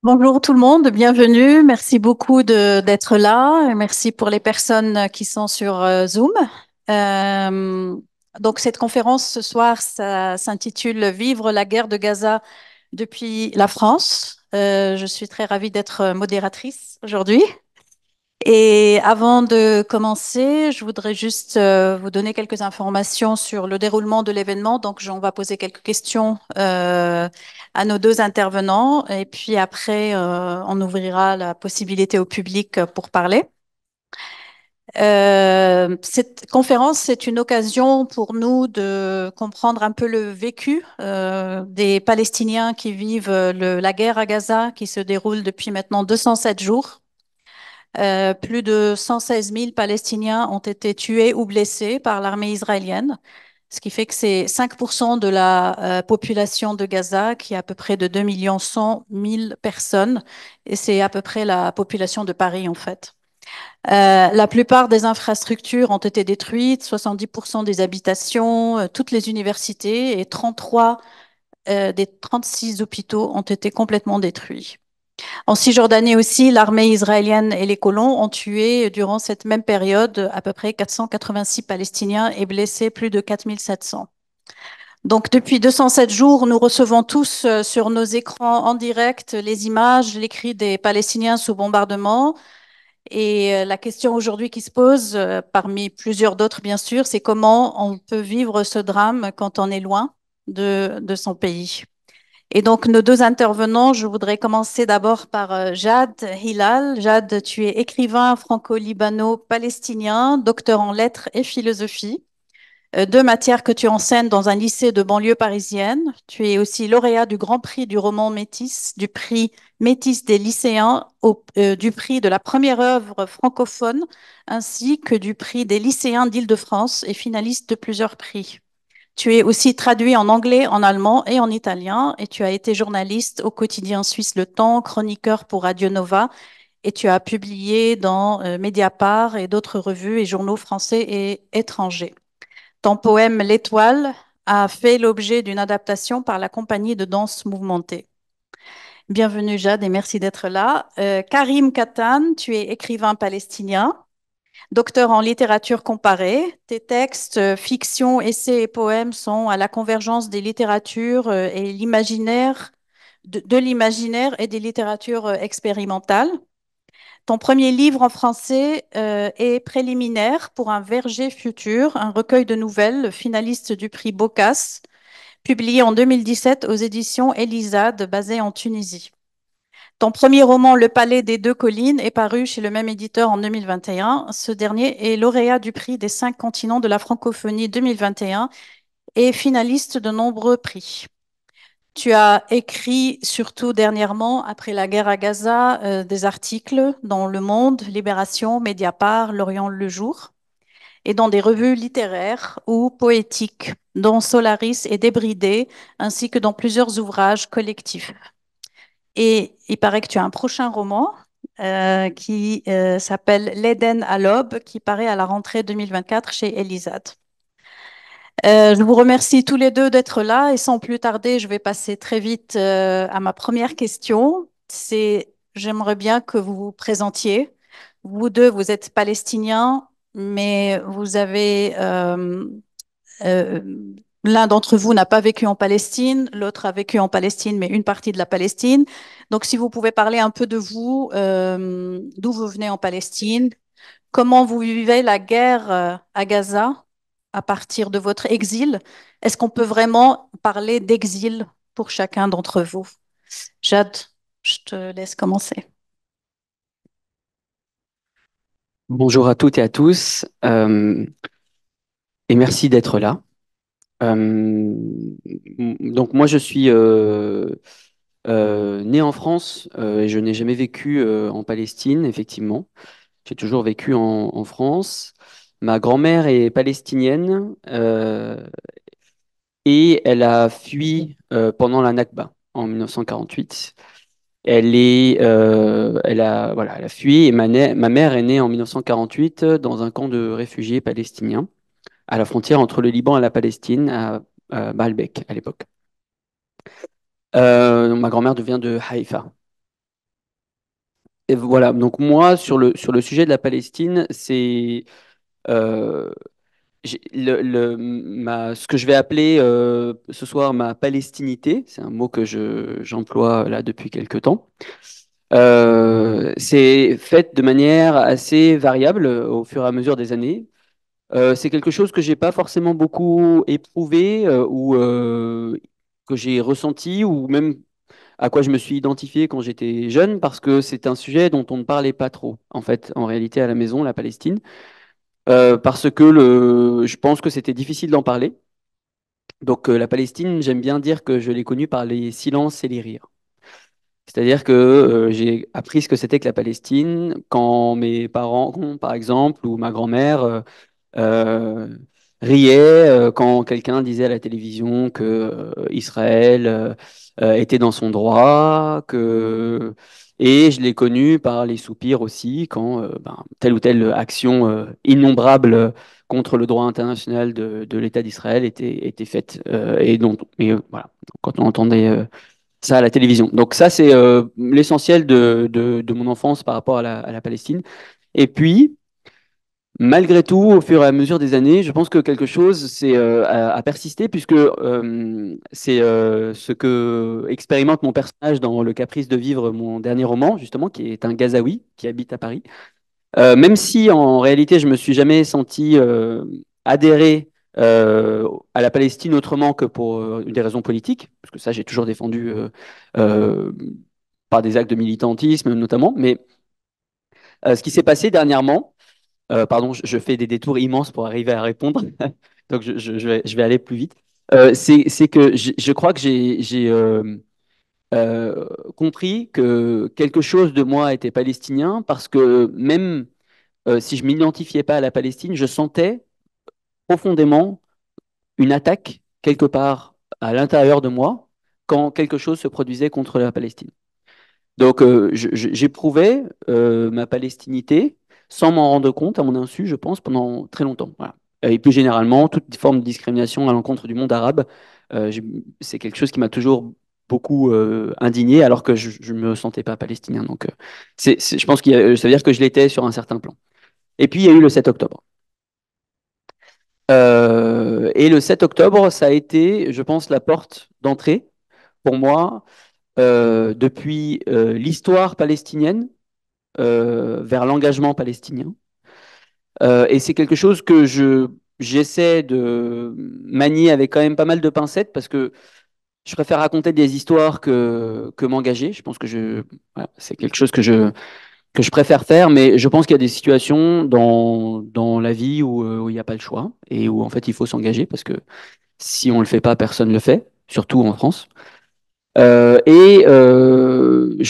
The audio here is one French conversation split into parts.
Bonjour tout le monde, bienvenue. Merci beaucoup d'être là. Et merci pour les personnes qui sont sur Zoom. Euh, donc cette conférence ce soir, ça s'intitule Vivre la guerre de Gaza depuis la France. Je suis très ravie d'être modératrice aujourd'hui. Et avant de commencer, je voudrais juste vous donner quelques informations sur le déroulement de l'événement. Donc, on va poser quelques questions à nos deux intervenants et puis après, on ouvrira la possibilité au public pour parler. Cette conférence, c'est une occasion pour nous de comprendre un peu le vécu des Palestiniens qui vivent la guerre à Gaza qui se déroule depuis maintenant 207 jours. Plus de 116 000 Palestiniens ont été tués ou blessés par l'armée israélienne, ce qui fait que c'est 5% de la population de Gaza, qui est à peu près de 2 100 000 personnes, et c'est à peu près la population de Paris en fait. La plupart des infrastructures ont été détruites, 70% des habitations, toutes les universités et 33 des 36 hôpitaux ont été complètement détruits. En Cisjordanie aussi, l'armée israélienne et les colons ont tué durant cette même période à peu près 486 Palestiniens et blessé plus de 4 700. Donc depuis 207 jours, nous recevons tous sur nos écrans en direct les images, les cris des Palestiniens sous bombardement. Et la question aujourd'hui qui se pose, parmi plusieurs d'autres bien sûr, c'est comment on peut vivre ce drame quand on est loin de son pays. Et donc, nos deux intervenants, je voudrais commencer d'abord par Jad Hilal. Jad, tu es écrivain franco-libano-palestinien, docteur en lettres et philosophie, deux matières que tu enseignes dans un lycée de banlieue parisienne. Tu es aussi lauréat du Grand Prix du roman Métis, du prix Métis des lycéens, du prix de la première œuvre francophone, ainsi que du prix des lycéens d'Île-de-France et finaliste de plusieurs prix. Tu es aussi traduit en anglais, en allemand et en italien, et tu as été journaliste au quotidien suisse Le Temps, chroniqueur pour Radio Nova, et tu as publié dans Mediapart et d'autres revues et journaux français et étrangers. Ton poème L'Étoile a fait l'objet d'une adaptation par la compagnie de danse mouvementée. Bienvenue Jade et merci d'être là. Karim Katan, tu es écrivain palestinien. Docteur en littérature comparée, tes textes, fiction, essais et poèmes sont à la convergence des littératures et l'imaginaire, de l'imaginaire et des littératures expérimentales. Ton premier livre en français est Préliminaire pour un verger futur, un recueil de nouvelles finaliste du prix Bocas, publié en 2017 aux éditions Elisade, basées en Tunisie. Ton premier roman, Le Palais des deux collines, est paru chez le même éditeur en 2021. Ce dernier est lauréat du prix des 5 continents de la francophonie 2021 et finaliste de nombreux prix. Tu as écrit, surtout dernièrement, après la guerre à Gaza, des articles dans Le Monde, Libération, Mediapart, L'Orient le Jour, et dans des revues littéraires ou poétiques, dont Solaris et Débridé, ainsi que dans plusieurs ouvrages collectifs. Et il paraît que tu as un prochain roman qui s'appelle L'Éden à l'aube, qui paraît à la rentrée 2024 chez Elisade. Je vous remercie tous les deux d'être là et sans plus tarder, je vais passer très vite à ma première question. J'aimerais bien que vous vous présentiez. Vous deux, vous êtes palestiniens, mais vous avez euh, l'un d'entre vous n'a pas vécu en Palestine, l'autre a vécu en Palestine, mais une partie de la Palestine. Donc, si vous pouvez parler un peu de vous, d'où vous venez en Palestine, comment vous vivez la guerre à Gaza à partir de votre exil. Est-ce qu'on peut vraiment parler d'exil pour chacun d'entre vous? Jade, je te laisse commencer. Bonjour à toutes et à tous, et merci d'être là. Donc moi je suis né en France et je n'ai jamais vécu en Palestine, effectivement. J'ai toujours vécu en France. Ma grand-mère est palestinienne et elle a fui pendant la Nakba en 1948. Elle a fui et ma mère est née en 1948 dans un camp de réfugiés palestiniens à la frontière entre le Liban et la Palestine, à Baalbek à l'époque. Ma grand-mère devient de Haïfa. Et voilà, donc moi, sur le sujet de la Palestine, c'est ce que je vais appeler ce soir ma palestinité, c'est un mot que j'emploie là depuis quelque temps. C'est fait de manière assez variable au fur et à mesure des années. C'est quelque chose que j'ai pas forcément beaucoup éprouvé ou que j'ai ressenti ou même à quoi je me suis identifié quand j'étais jeune parce que c'est un sujet dont on ne parlait pas trop en fait en réalité à la maison, la Palestine. Parce que je pense que c'était difficile d'en parler. Donc la Palestine, j'aime bien dire que je l'ai connue par les silences et les rires. C'est-à-dire que j'ai appris ce que c'était que la Palestine quand mes parents, par exemple, ou ma grand-mère euh, riait quand quelqu'un disait à la télévision que Israël était dans son droit, et je l'ai connu par les soupirs aussi quand telle ou telle action innombrable contre le droit international de l'État d'Israël était faite. Voilà, quand on entendait ça à la télévision. Donc ça, c'est l'essentiel de mon enfance par rapport à la Palestine. Et puis, malgré tout, au fur et à mesure des années, je pense que quelque chose a persisté puisque c'est ce que expérimente mon personnage dans Le Caprice de vivre, mon dernier roman, justement, qui est un Gazaoui qui habite à Paris. Même si en réalité, je me suis jamais senti adhérer à la Palestine autrement que pour des raisons politiques, parce que ça, j'ai toujours défendu euh, par des actes de militantisme notamment. Mais ce qui s'est passé dernièrement, pardon, je fais des détours immenses pour arriver à répondre, donc je vais aller plus vite. C'est que je crois que j'ai compris que quelque chose de moi était palestinien parce que même si je m'identifiais pas à la Palestine, je sentais profondément une attaque quelque part à l'intérieur de moi quand quelque chose se produisait contre la Palestine. Donc j'éprouvais ma palestinité sans m'en rendre compte à mon insu, je pense, pendant très longtemps. Voilà. Et plus généralement, toute forme de discrimination à l'encontre du monde arabe, c'est quelque chose qui m'a toujours beaucoup indigné alors que je ne me sentais pas palestinien. Donc je pense ça veut dire que je l'étais sur un certain plan. Et puis il y a eu le 7 octobre. Et le 7 octobre, ça a été, je pense, la porte d'entrée pour moi depuis l'histoire palestinienne vers l'engagement palestinien. Et c'est quelque chose que j'essaie de manier avec quand même pas mal de pincettes parce que je préfère raconter des histoires que m'engager. Je pense que voilà, c'est quelque chose que je préfère faire, mais je pense qu'il y a des situations dans la vie où il n'y a pas le choix et où en fait il faut s'engager parce que si on ne le fait pas, personne ne le fait, surtout en France. Je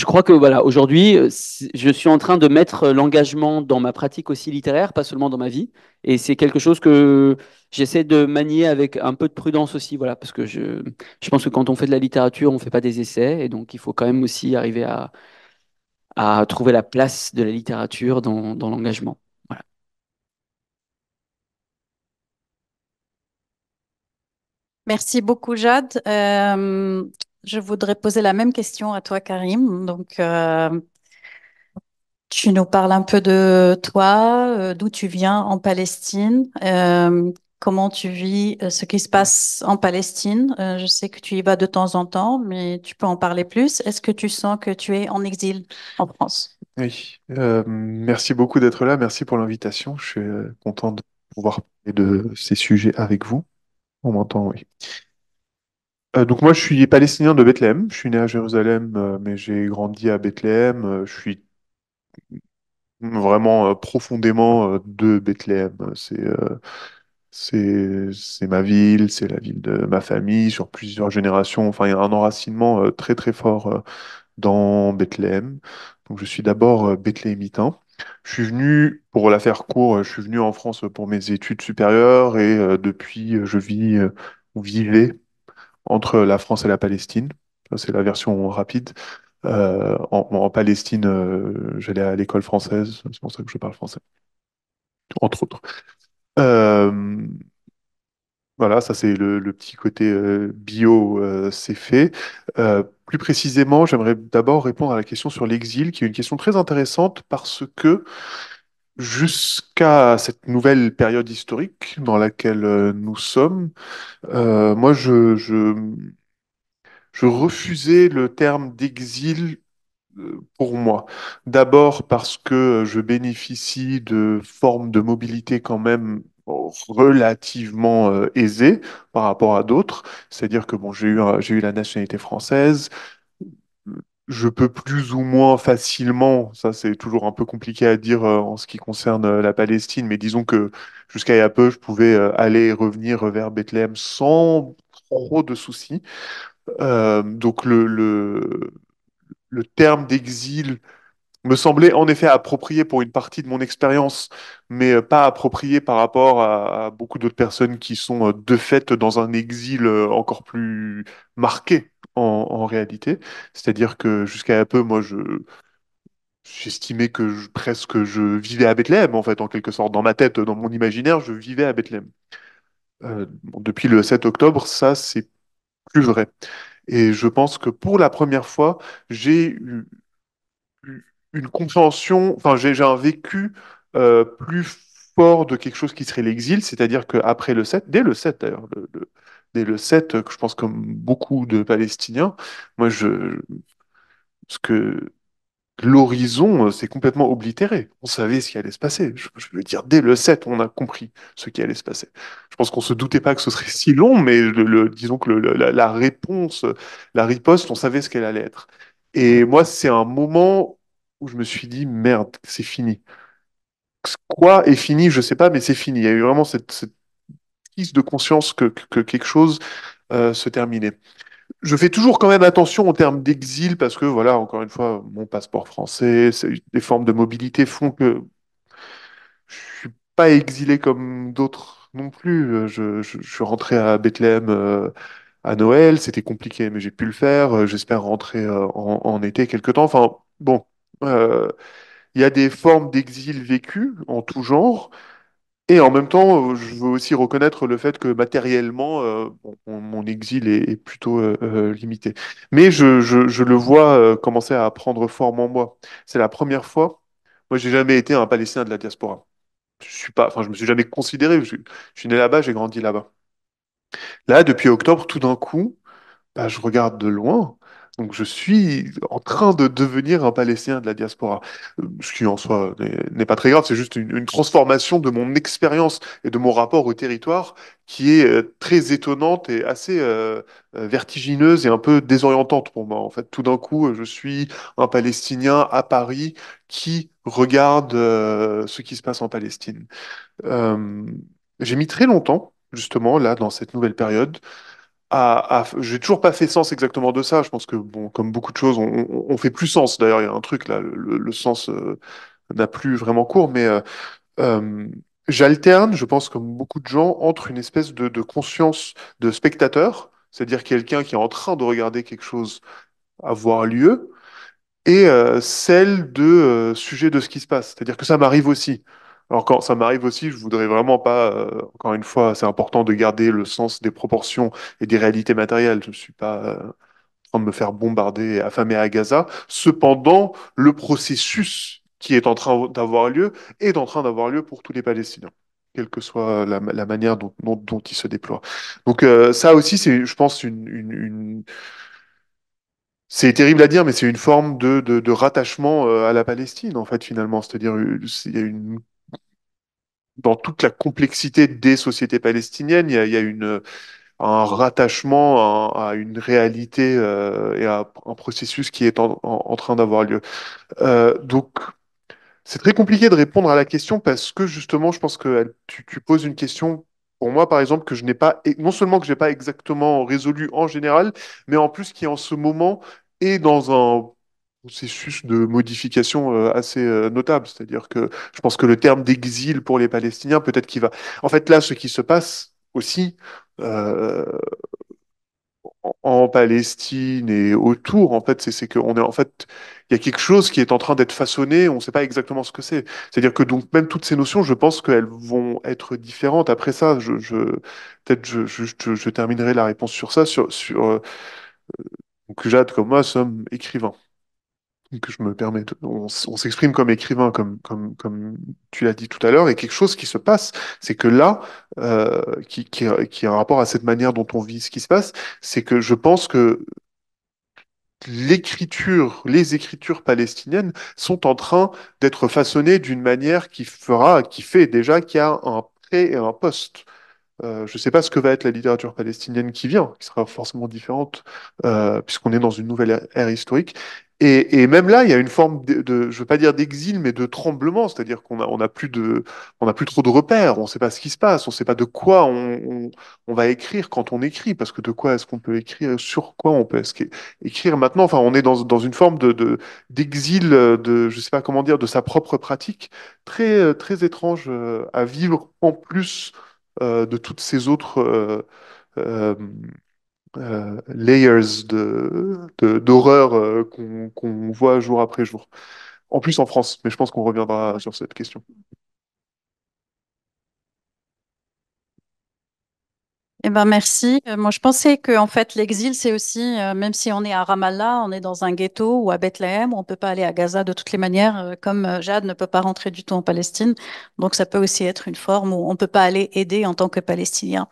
crois que voilà, aujourd'hui, je suis en train de mettre l'engagement dans ma pratique aussi littéraire, pas seulement dans ma vie. Et c'est quelque chose que j'essaie de manier avec un peu de prudence aussi, voilà, parce que je pense que quand on fait de la littérature, on ne fait pas des essais, et donc il faut quand même aussi arriver à trouver la place de la littérature dans l'engagement. Voilà. Merci beaucoup, Jade. Je voudrais poser la même question à toi, Karim. Donc, tu nous parles un peu de toi, d'où tu viens en Palestine, comment tu vis ce qui se passe en Palestine. Je sais que tu y vas de temps en temps, mais tu peux en parler plus. Est-ce que tu sens que tu es en exil en France? Oui, merci beaucoup d'être là, merci pour l'invitation. Je suis content de pouvoir parler de ces sujets avec vous. On m'entend, oui. Donc moi, je suis palestinien de Bethléem. Je suis né à Jérusalem, mais j'ai grandi à Bethléem. Je suis vraiment profondément de Bethléem. C'est ma ville, c'est la ville de ma famille sur plusieurs générations. Enfin, il y a un enracinement très très fort dans Bethléem. Donc je suis d'abord bethléemitain. Je suis venu, pour la faire court, je suis venu en France pour mes études supérieures et depuis je vis ou vivais entre la France et la Palestine. Ça, c'est la version rapide. En Palestine, j'allais à l'école française, c'est pour ça que je parle français, entre autres. Euh, voilà, ça c'est le petit côté bio, c'est fait. Plus précisément, j'aimerais d'abord répondre à la question sur l'exil, qui est une question très intéressante parce que jusqu'à cette nouvelle période historique dans laquelle nous sommes, moi, je refusais le terme d'exil pour moi. D'abord parce que je bénéficie de formes de mobilité quand même relativement aisées par rapport à d'autres. C'est-à-dire que bon, j'ai eu la nationalité française. Je peux plus ou moins facilement, ça c'est toujours un peu compliqué à dire en ce qui concerne la Palestine, mais disons que jusqu'à il y a peu, je pouvais aller et revenir vers Bethléem sans trop de soucis. Donc le terme d'exil me semblait en effet approprié pour une partie de mon expérience, mais pas approprié par rapport à beaucoup d'autres personnes qui sont de fait dans un exil encore plus marqué en réalité. C'est-à-dire que jusqu'à il y a peu, j'estimais que presque je vivais à Bethléem, en fait, en quelque sorte. Dans ma tête, dans mon imaginaire, je vivais à Bethléem. Bon, depuis le 7 octobre, ça, c'est plus vrai. Et je pense que pour la première fois, j'ai une compréhension, enfin, j'ai un vécu plus fort de quelque chose qui serait l'exil, c'est-à-dire qu'après le 7, dès le 7 d'ailleurs, dès le 7, que je pense comme beaucoup de Palestiniens, moi, ce que l'horizon s'est complètement oblitéré. On savait ce qui allait se passer. Je veux dire, dès le 7, on a compris ce qui allait se passer. Je pense qu'on se doutait pas que ce serait si long, mais disons que la réponse, la riposte, on savait ce qu'elle allait être. Et moi, c'est un moment où je me suis dit, merde, c'est fini. Quoi est fini, je sais pas, mais c'est fini. Il y a eu vraiment cette prise de conscience que quelque chose se terminait. Je fais toujours quand même attention en termes d'exil parce que, voilà, encore une fois, mon passeport français, les formes de mobilité font que je suis pas exilé comme d'autres non plus. Je suis rentré à Bethléem à Noël, c'était compliqué, mais j'ai pu le faire. J'espère rentrer en été quelque temps. Enfin, bon, euh, il y a des formes d'exil vécues en tout genre. Et en même temps, je veux aussi reconnaître le fait que matériellement, bon, mon exil est plutôt limité. Mais je le vois commencer à prendre forme en moi. C'est la première fois. Moi, j'ai jamais été un Palestinien de la diaspora. Je suis pas, enfin, je me suis jamais considéré. Je suis né là-bas, j'ai grandi là-bas. Là, depuis octobre, tout d'un coup, bah, je regarde de loin. Donc, je suis en train de devenir un Palestinien de la diaspora. Ce qui, en soi, n'est pas très grave. C'est juste une transformation de mon expérience et de mon rapport au territoire qui est très étonnante et assez vertigineuse et un peu désorientante pour moi. En fait, tout d'un coup, je suis un Palestinien à Paris qui regarde ce qui se passe en Palestine. Euh, j'ai mis très longtemps, justement, là, dans cette nouvelle période, j'ai toujours pas fait sens exactement de ça. Je pense que, bon, comme beaucoup de choses, on fait plus sens. D'ailleurs, il y a un truc là, le sens n'a plus vraiment cours, mais euh, j'alterne, je pense, comme beaucoup de gens, entre une espèce de conscience de spectateur, c'est-à-dire quelqu'un qui est en train de regarder quelque chose avoir lieu, et celle de sujet de ce qui se passe. C'est-à-dire que ça m'arrive aussi. Alors quand ça m'arrive aussi, je voudrais vraiment pas, encore une fois, c'est important de garder le sens des proportions et des réalités matérielles. Je ne suis pas en train de me faire bombarder et affamer à Gaza. Cependant, le processus qui est en train d'avoir lieu est en train d'avoir lieu pour tous les Palestiniens, quelle que soit la manière dont il se déploie. Donc ça aussi, c'est, je pense, c'est terrible à dire, mais c'est une forme de rattachement à la Palestine, en fait, finalement. C'est-à-dire, il y a dans toute la complexité des sociétés palestiniennes, il y a un rattachement à une réalité et à un processus qui est en train d'avoir lieu. Donc, c'est très compliqué de répondre à la question parce que justement, je pense que tu poses une question pour moi, par exemple, que je n'ai pas, et non seulement que je n'ai pas exactement résolu en général, mais en plus qui en ce moment est dans un processus de modification assez notable. C'est-à-dire que je pense que le terme d'exil pour les Palestiniens, peut-être qu'il va. En fait, là, ce qui se passe aussi, euh, en Palestine et autour, en fait, c'est qu'on est en fait, il y a quelque chose qui est en train d'être façonné, on ne sait pas exactement ce que c'est. C'est-à-dire que donc même toutes ces notions, je pense qu'elles vont être différentes. Après ça, peut-être je terminerai la réponse sur ça, sur Donc Jade comme moi sommes écrivains. Donc je me permets on s'exprime comme écrivain, comme tu l'as dit tout à l'heure, et quelque chose qui se passe, c'est que là, qui a un rapport à cette manière dont on vit ce qui se passe, c'est que je pense que les écritures palestiniennes sont en train d'être façonnées d'une manière qui fait déjà qu'il y a un pré et un post. Je ne sais pas ce que va être la littérature palestinienne qui vient, qui sera forcément différente, puisqu'on est dans une nouvelle ère historique. Et même là, il y a une forme je ne veux pas dire d'exil, mais de tremblement, c'est-à-dire on a plus trop de repères, on ne sait pas ce qui se passe, on ne sait pas de quoi on va écrire quand on écrit, parce que de quoi est-ce qu'on peut écrire, sur quoi on peut écrire maintenant. Enfin, on est dans une forme d'exil, je ne sais pas comment dire, de sa propre pratique, très étrange à vivre en plus de toutes ces autres euh, layers d'horreur qu'on voit jour après jour. En plus en France, mais je pense qu'on reviendra sur cette question. Eh ben merci. Moi, je pensais que en fait l'exil, c'est aussi, même si on est à Ramallah, on est dans un ghetto ou à Bethléem, on peut pas aller à Gaza de toutes les manières, comme Jade ne peut pas rentrer du tout en Palestine. Donc ça peut aussi être une forme où on peut pas aller aider en tant que Palestinien.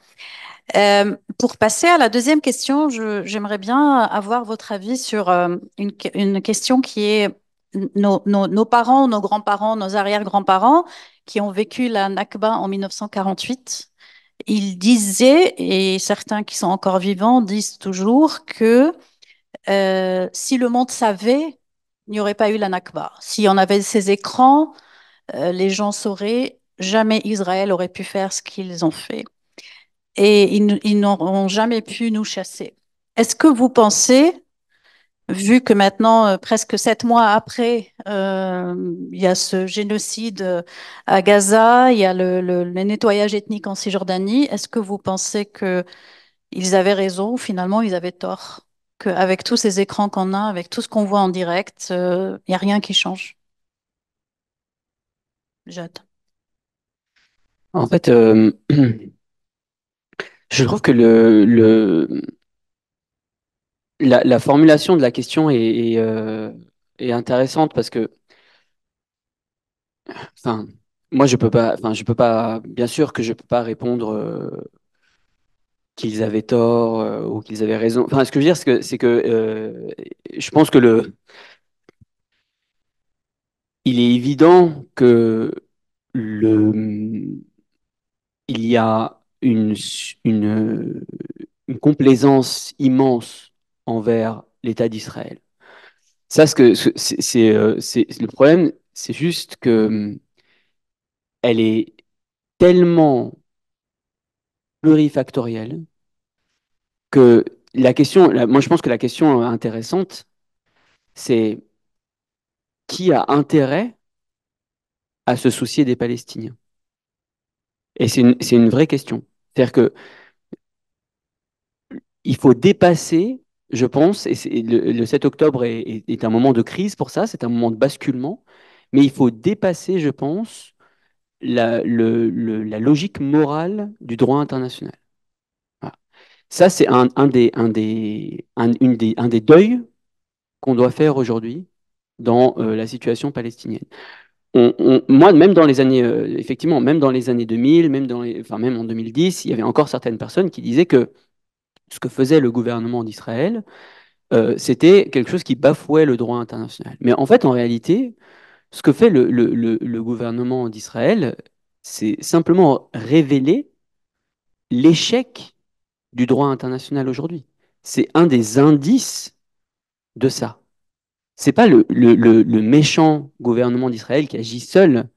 Pour passer à la deuxième question, j'aimerais bien avoir votre avis sur une question qui est nos parents, nos grands-parents, nos arrière-grands-parents qui ont vécu la Nakba en 1948. Ils disaient, et certains qui sont encore vivants disent toujours, que si le monde savait, il n'y aurait pas eu la Nakba. Si on avait ces écrans, les gens sauraient, jamais Israël aurait pu faire ce qu'ils ont fait. Et ils n'auront jamais pu nous chasser. Est-ce que vous pensez, vu que maintenant, presque 7 mois après, il y a ce génocide à Gaza, il y a le nettoyage ethnique en Cisjordanie, est-ce que vous pensez qu'ils avaient raison ou finalement ils avaient tort? Qu'avec tous ces écrans qu'on a, avec tout ce qu'on voit en direct, il n'y a rien qui change. Jade. En fait, je trouve que la formulation de la question est intéressante parce que, enfin, moi, je peux pas, bien sûr que je peux pas répondre qu'ils avaient tort ou qu'ils avaient raison. Enfin, ce que je veux dire, c'est que je pense que il est évident que le, il y a une complaisance immense envers l'État d'Israël. Ça, le problème, c'est juste que elle est tellement plurifactorielle que moi je pense que la question intéressante, c'est qui a intérêt à se soucier des Palestiniens? Et c'est une vraie question. C'est-à-dire que il faut dépasser, je pense, et le 7 octobre est un moment de crise pour ça, c'est un moment de basculement, mais il faut dépasser, je pense, la logique morale du droit international. Voilà. Ça, c'est un des deuils qu'on doit faire aujourd'hui dans la situation palestinienne. Moi, même dans les années, effectivement, même dans les années 2000, enfin, même en 2010, il y avait encore certaines personnes qui disaient que ce que faisait le gouvernement d'Israël, c'était quelque chose qui bafouait le droit international. Mais en fait, en réalité, ce que fait le gouvernement d'Israël, c'est simplement révéler l'échec du droit international aujourd'hui. C'est un des indices de ça. C'est pas le méchant gouvernement d'Israël qui agit seul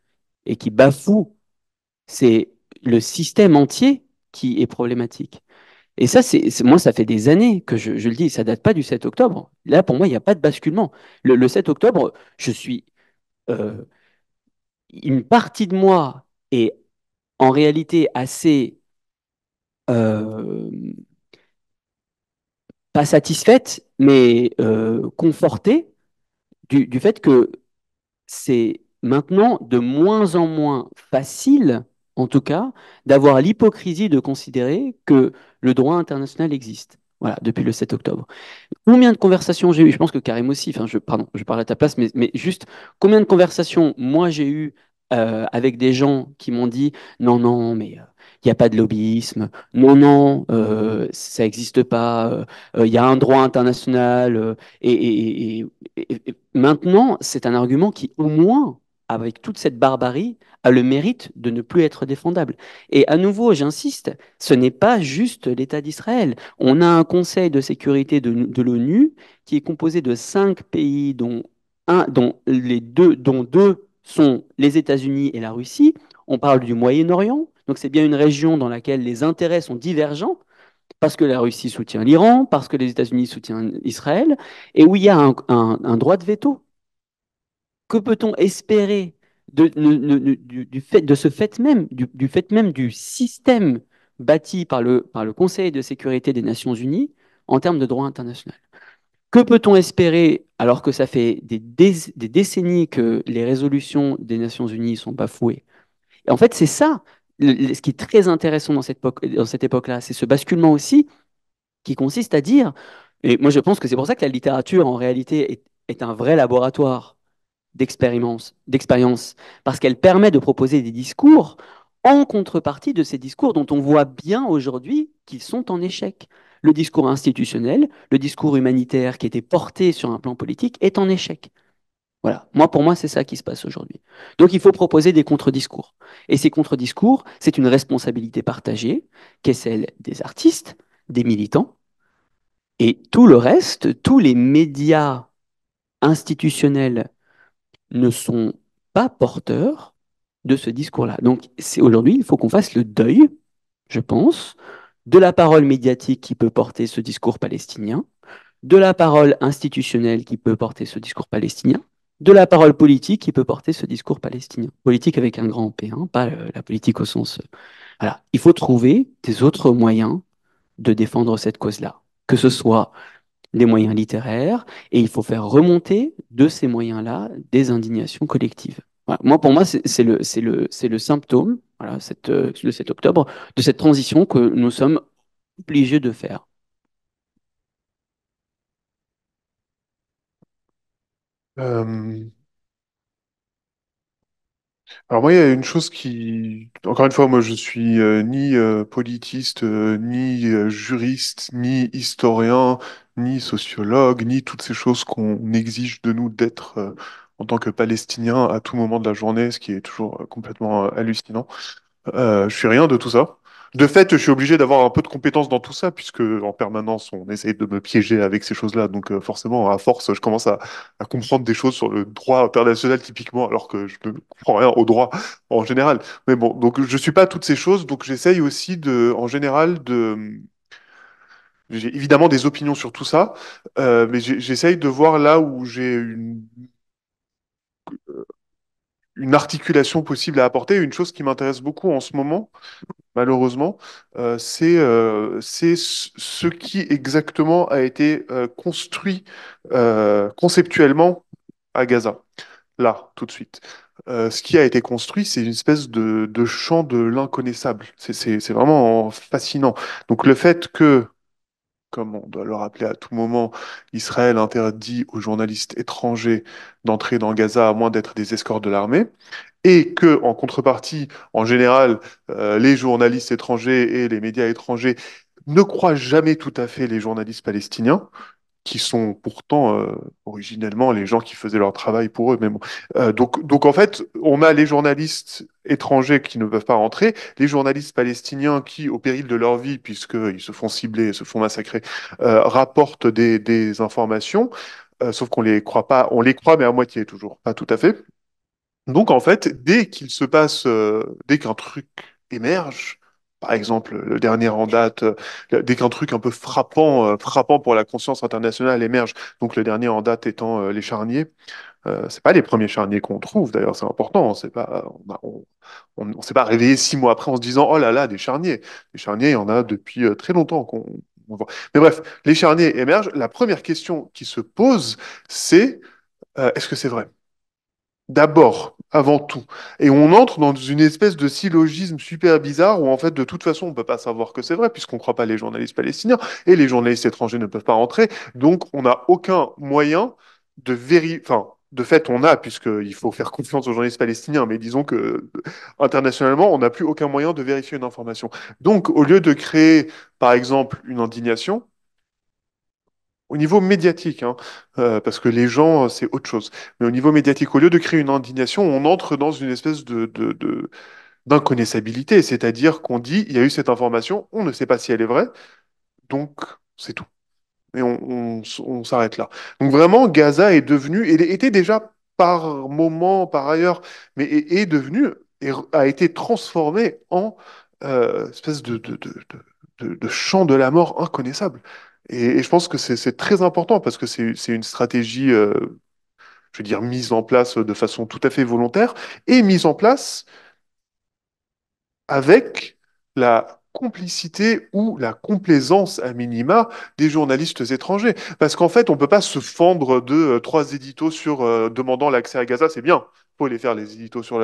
et qui bafoue, c'est le système entier qui est problématique. Et ça, moi, ça fait des années que je le dis, ça date pas du 7 octobre. Là, pour moi, il n'y a pas de basculement. Le 7 octobre, je suis, euh, une partie de moi est en réalité assez, euh, pas satisfaite, mais confortée du fait que c'est maintenant de moins en moins facile, en tout cas, d'avoir l'hypocrisie de considérer que le droit international existe. Voilà, depuis le 7 octobre. Combien de conversations j'ai eues? Je pense que Karim aussi, enfin, pardon, je parle à ta place, mais juste combien de conversations moi j'ai eues avec des gens qui m'ont dit non, non, mais il n'y a pas de lobbyisme, non, non, ça n'existe pas, il y a un droit international. Et maintenant, c'est un argument qui, au moins, avec toute cette barbarie, a le mérite de ne plus être défendable. Et à nouveau, j'insiste, ce n'est pas juste l'État d'Israël. On a un Conseil de sécurité de l'ONU qui est composé de 5 pays, dont deux sont les États-Unis et la Russie. On parle du Moyen-Orient, donc c'est bien une région dans laquelle les intérêts sont divergents, parce que la Russie soutient l'Iran, parce que les États-Unis soutiennent Israël, et où il y a un droit de veto. Que peut-on espérer du fait même du système bâti par le Conseil de sécurité des Nations Unies en termes de droit international? Que peut-on espérer alors que ça fait des décennies que les résolutions des Nations Unies sont bafouées? Et en fait, c'est ça, ce qui est très intéressant dans cette époque-là, c'est ce basculement aussi qui consiste à dire, et moi je pense que c'est pour ça que la littérature en réalité est un vrai laboratoire d'expérience, parce qu'elle permet de proposer des discours en contrepartie de ces discours dont on voit bien aujourd'hui qu'ils sont en échec. Le discours institutionnel, le discours humanitaire qui était porté sur un plan politique est en échec. Voilà, pour moi, c'est ça qui se passe aujourd'hui. Donc, il faut proposer des contre-discours. Et ces contre-discours, c'est une responsabilité partagée, qui est celle des artistes, des militants, et tout le reste, tous les médias institutionnels ne sont pas porteurs de ce discours-là. Donc, aujourd'hui, il faut qu'on fasse le deuil, je pense, de la parole médiatique qui peut porter ce discours palestinien, de la parole institutionnelle qui peut porter ce discours palestinien, de la parole politique qui peut porter ce discours palestinien. Politique avec un grand P, hein, pas la politique au sens. Voilà. Il faut trouver des autres moyens de défendre cette cause-là, que ce soit des moyens littéraires, et il faut faire remonter de ces moyens-là des indignations collectives. Voilà. Pour moi, c'est le symptôme, voilà, le 7 octobre, de cette transition que nous sommes obligés de faire. Euh, Alors moi, il y a une chose qui, encore une fois, moi je suis ni politiste, ni juriste, ni historien, ni sociologue, ni toutes ces choses qu'on exige de nous d'être en tant que Palestiniens à tout moment de la journée, ce qui est toujours complètement hallucinant. Je suis rien de tout ça. De fait, je suis obligé d'avoir un peu de compétences dans tout ça, puisque en permanence, on essaye de me piéger avec ces choses-là. Donc, forcément, à force, je commence à comprendre des choses sur le droit international, typiquement, alors que je ne comprends rien au droit en général. Mais bon, donc, je suis pas toutes ces choses. Donc, j'essaye aussi en général, j'ai évidemment des opinions sur tout ça, mais j'essaye de voir là où j'ai une articulation possible à apporter. Une chose qui m'intéresse beaucoup en ce moment, malheureusement, c'est ce qui exactement a été construit conceptuellement à Gaza, là, tout de suite. Ce qui a été construit, c'est une espèce de champ de l'inconnaissable. C'est vraiment fascinant. Donc le fait que, comme on doit le rappeler à tout moment, Israël interdit aux journalistes étrangers d'entrer dans Gaza à moins d'être des escortes de l'armée, et que, en contrepartie, en général, les journalistes étrangers et les médias étrangers ne croient jamais tout à fait les journalistes palestiniens, qui sont pourtant originellement les gens qui faisaient leur travail pour eux. Mais bon. Donc en fait, on a les journalistes étrangers qui ne peuvent pas rentrer, les journalistes palestiniens qui, au péril de leur vie, puisqu'ils se font cibler, se font massacrer, rapportent des informations, sauf qu'on les croit pas, on les croit mais à moitié toujours, pas tout à fait. Donc en fait, dès qu'un truc émerge, par exemple le dernier en date, dès qu'un truc un peu frappant pour la conscience internationale émerge, donc le dernier en date étant les charniers, c'est pas les premiers charniers qu'on trouve d'ailleurs, c'est important, c'est pas, on s'est pas réveillé 6 mois après en se disant oh là là des charniers, les charniers il y en a depuis très longtemps qu'on voit. Mais bref, les charniers émergent, la première question qui se pose c'est est-ce que c'est vrai? d'abord, avant tout. Et on entre dans une espèce de syllogisme super bizarre où en fait de toute façon on ne peut pas savoir que c'est vrai puisqu'on ne croit pas les journalistes palestiniens et les journalistes étrangers ne peuvent pas rentrer. Donc on n'a aucun moyen de vérifier. Enfin, de fait on a puisqu'il faut faire confiance aux journalistes palestiniens, mais disons que internationalement on n'a plus aucun moyen de vérifier une information. Donc au lieu de créer par exemple une indignation, au niveau médiatique, hein, parce que les gens, c'est autre chose. Mais au niveau médiatique, au lieu de créer une indignation, on entre dans une espèce d'inconnaissabilité. C'est-à-dire qu'on dit, il y a eu cette information, on ne sait pas si elle est vraie, donc c'est tout. Et on s'arrête là. Donc vraiment, Gaza est devenu, et était déjà par moment, par ailleurs, mais est devenu, et a été transformé en espèce de champ de la mort inconnaissable. Et je pense que c'est très important parce que c'est une stratégie, je veux dire, mise en place de façon tout à fait volontaire et mise en place avec la complicité ou la complaisance à minima des journalistes étrangers. Parce qu'en fait, on ne peut pas se fendre de trois éditos sur demandant l'accès à Gaza, c'est bien. Il faut les faire, les éditos sur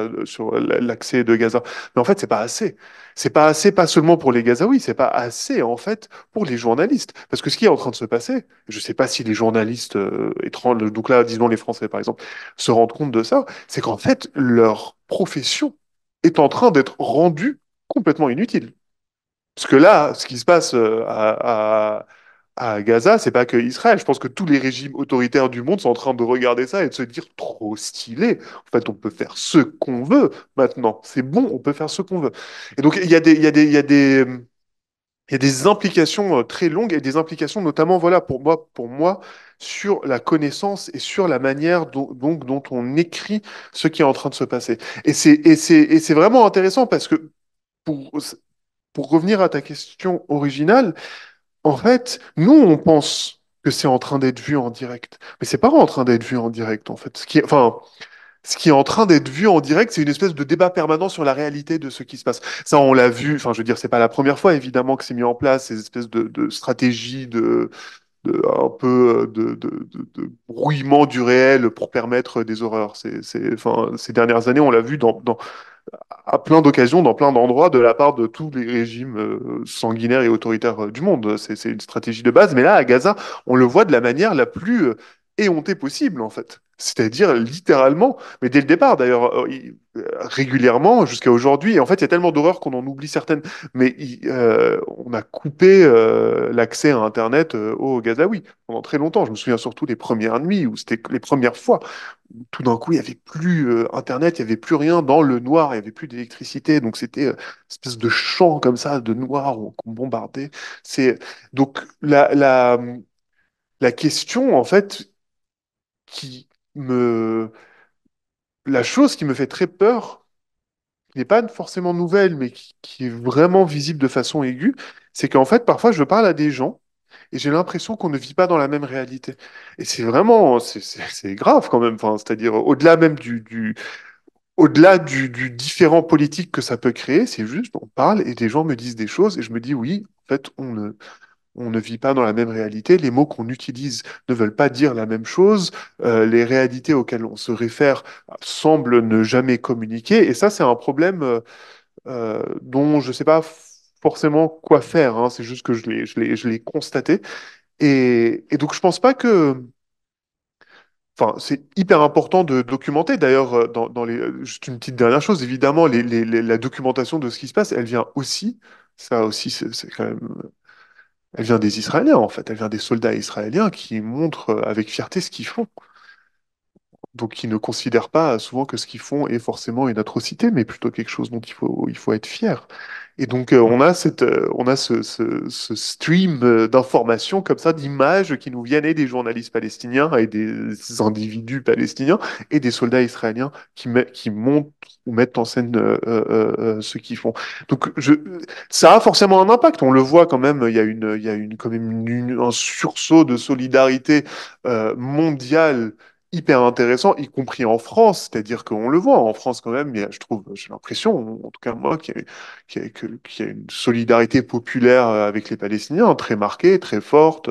l'accès de Gaza. Mais en fait, c'est pas assez. C'est pas assez, pas seulement pour les Gazaouis, c'est pas assez, en fait, pour les journalistes. Parce que ce qui est en train de se passer, je ne sais pas si les journalistes étrangers, donc là, disons les Français, par exemple, se rendent compte de ça, c'est qu'en fait, leur profession est en train d'être rendue complètement inutile. Parce que là, ce qui se passe à Gaza, c'est pas que Israël. Je pense que tous les régimes autoritaires du monde sont en train de regarder ça et de se dire trop stylé. En fait, on peut faire ce qu'on veut maintenant. C'est bon, on peut faire ce qu'on veut. Et donc, il y a des implications très longues et des implications notamment, voilà, pour moi, sur la connaissance et sur la manière dont on écrit ce qui est en train de se passer. Et c'est vraiment intéressant parce que pour, pour revenir à ta question originale, en fait, nous, on pense que c'est en train d'être vu en direct. Mais c'est pas en train d'être vu en direct, en fait. Ce qui est en train d'être vu en direct, c'est une espèce de débat permanent sur la réalité de ce qui se passe. Ça, on l'a vu, enfin, je veux dire, c'est pas la première fois, évidemment, que c'est mis en place, ces espèces de stratégies un peu de brouillement du réel pour permettre des horreurs. Enfin, ces dernières années, on l'a vu à plein d'occasions, dans plein d'endroits, de la part de tous les régimes sanguinaires et autoritaires du monde. C'est une stratégie de base. Mais là, à Gaza, on le voit de la manière la plus éhontée possible, en fait. C'est-à-dire littéralement, mais dès le départ d'ailleurs, régulièrement jusqu'à aujourd'hui. Et en fait, il y a tellement d'horreurs qu'on en oublie certaines. Mais on a coupé l'accès à Internet aux Gazaouis pendant très longtemps. Je me souviens surtout des premières nuits où c'était les premières fois tout d'un coup, il n'y avait plus Internet, il n'y avait plus rien dans le noir, il n'y avait plus d'électricité. Donc, c'était une espèce de champ comme ça, de noir qu'on bombardait. C'est, donc, la question, en fait, qui me, la chose qui me fait très peur, qui n'est pas forcément nouvelle, mais qui est vraiment visible de façon aiguë, c'est qu'en fait, parfois, je parle à des gens et j'ai l'impression qu'on ne vit pas dans la même réalité. Et c'est vraiment, c'est grave quand même. Enfin, c'est-à-dire, au-delà même au-delà du différent politique que ça peut créer, c'est juste, on parle et des gens me disent des choses et je me dis oui, en fait, on ne vit pas dans la même réalité. Les mots qu'on utilise ne veulent pas dire la même chose. Les réalités auxquelles on se réfère semblent ne jamais communiquer. Et ça, c'est un problème dont je ne sais pas forcément quoi faire, hein. C'est juste que je l'ai constaté. Et donc, je pense pas que enfin, c'est hyper important de documenter. D'ailleurs, juste une petite dernière chose, évidemment, la documentation de ce qui se passe, elle vient aussi, ça aussi, c'est quand même, elle vient des Israéliens, en fait. Elle vient des soldats israéliens qui montrent avec fierté ce qu'ils font. Donc, ils ne considèrent pas souvent que ce qu'ils font est forcément une atrocité, mais plutôt quelque chose dont il faut être fier. Et donc, on a ce stream d'informations comme ça, d'images qui nous viennent et des journalistes palestiniens et des individus palestiniens et des soldats israéliens qui montrent ou mettent en scène ce qu'ils font. Donc, ça a forcément un impact. On le voit quand même. Il y a quand même un sursaut de solidarité mondiale hyper intéressant, y compris en France. C'est-à-dire qu'on le voit en France quand même. Je trouve, j'ai l'impression, en tout cas moi, qu'il y a une solidarité populaire avec les Palestiniens très marquée, très forte.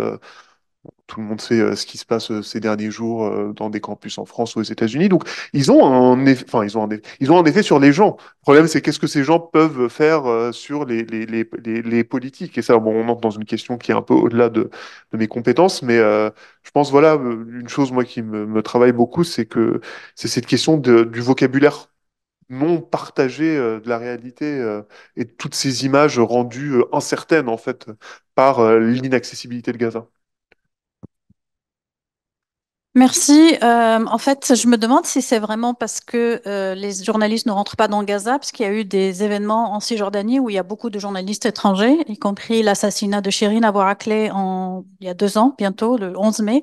Tout le monde sait ce qui se passe ces derniers jours dans des campus en France ou aux États-Unis. Donc, ils ont un effet, enfin, ils ont un effet sur les gens. Le problème, c'est qu'est-ce que ces gens peuvent faire sur les politiques. Et ça, bon, on entre dans une question qui est un peu au-delà de mes compétences, mais je pense, voilà, une chose, moi, qui me travaille beaucoup, c'est que c'est cette question du vocabulaire non partagé de la réalité et de toutes ces images rendues incertaines, en fait, par l'inaccessibilité de Gaza. Merci. En fait, je me demande si c'est vraiment parce que les journalistes ne rentrent pas dans Gaza, parce qu'il y a eu des événements en Cisjordanie où il y a beaucoup de journalistes étrangers, y compris l'assassinat de Shirin Abu Akleh il y a 2 ans, bientôt, le 11 mai.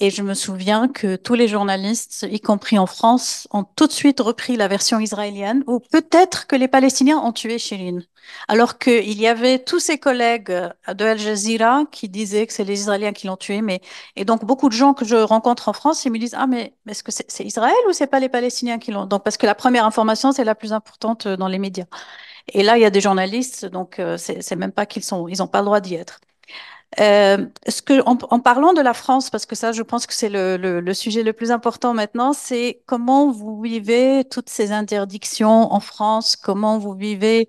Et je me souviens que tous les journalistes, y compris en France, ont tout de suite repris la version israélienne, ou peut-être que les Palestiniens ont tué Shirin. Alors qu'il y avait tous ses collègues de Al Jazeera qui disaient que c'est les Israéliens qui l'ont tué. Et donc, beaucoup de gens que je rencontre en France, ils me disent, ah, mais est-ce que c'est Israël ou c'est pas les Palestiniens qui l'ont? Donc, parce que la première information, c'est la plus importante dans les médias. Et là, il y a des journalistes, donc c'est même pas ils ont pas le droit d'y être. En parlant de la France, parce que ça, je pense que c'est le sujet le plus important maintenant, c'est comment vous vivez toutes ces interdictions en France, comment vous vivez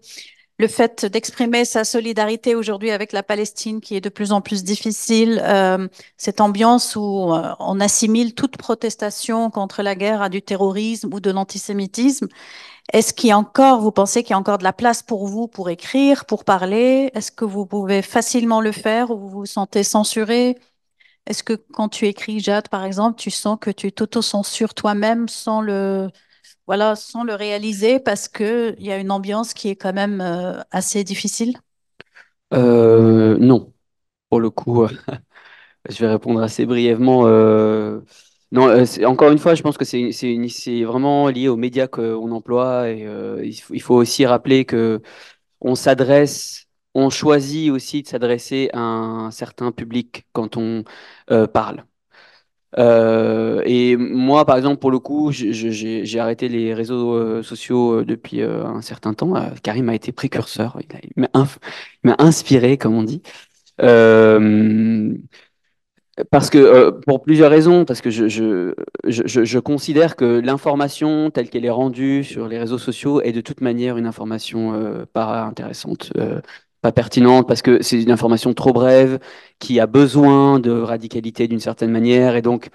le fait d'exprimer sa solidarité aujourd'hui avec la Palestine qui est de plus en plus difficile, cette ambiance où on assimile toute protestation contre la guerre à du terrorisme ou de l'antisémitisme. Est-ce qu'il y a encore, vous pensez qu'il y a encore de la place pour vous pour écrire, pour parler? Est-ce que vous pouvez facilement le faire ou vous vous sentez censuré? Est-ce que quand tu écris, Jade, par exemple, tu sens que tu t'auto-censures toi-même voilà, sans le réaliser parce que il y a une ambiance qui est quand même assez difficile? Non, pour le coup, je vais répondre assez brièvement. Non, encore une fois, je pense que c'est vraiment lié aux médias qu'on emploie et il faut aussi rappeler que on s'adresse, on choisit aussi de s'adresser à un certain public quand on parle. Et moi, par exemple, pour le coup, j'ai arrêté les réseaux sociaux depuis un certain temps. Karim a été précurseur, il m'a inspiré, comme on dit. Euh, Parce que, pour plusieurs raisons, parce que je considère que l'information telle qu'elle est rendue sur les réseaux sociaux est de toute manière une information pas intéressante, pas pertinente, parce que c'est une information trop brève, qui a besoin de radicalité d'une certaine manière, et donc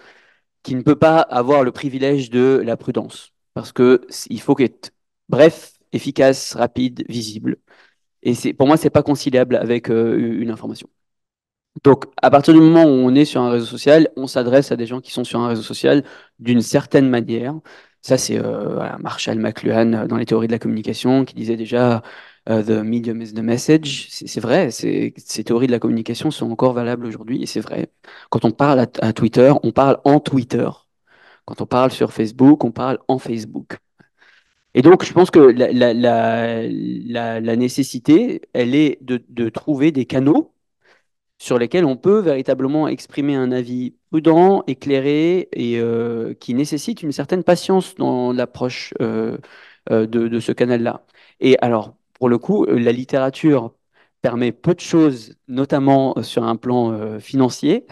qui ne peut pas avoir le privilège de la prudence, parce que il faut être bref, efficace, rapide, visible. Et pour moi, c'est pas conciliable avec une information. Donc, à partir du moment où on est sur un réseau social, on s'adresse à des gens qui sont sur un réseau social d'une certaine manière. Ça, c'est voilà, Marshall McLuhan dans les théories de la communication qui disait déjà The medium is the message. C'est vrai, ces théories de la communication sont encore valables aujourd'hui et c'est vrai. Quand on parle à Twitter, on parle en Twitter. Quand on parle sur Facebook, on parle en Facebook. Et donc, je pense que la nécessité, elle est de trouver des canaux sur lesquels on peut véritablement exprimer un avis prudent, éclairé et qui nécessite une certaine patience dans l'approche de ce canal-là. Et alors, pour le coup, la littérature permet peu de choses, notamment sur un plan financier,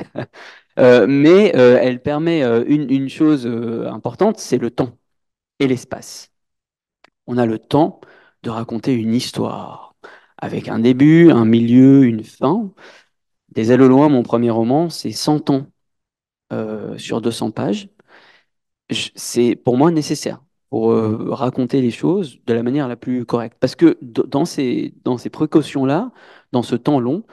mais elle permet une chose importante, c'est le temps et l'espace. On a le temps de raconter une histoire avec un début, un milieu, une fin. Des ailes au loin, mon premier roman, c'est 100 ans sur 200 pages. C'est pour moi nécessaire pour raconter les choses de la manière la plus correcte. Parce que dans ces précautions-là, dans ce temps long,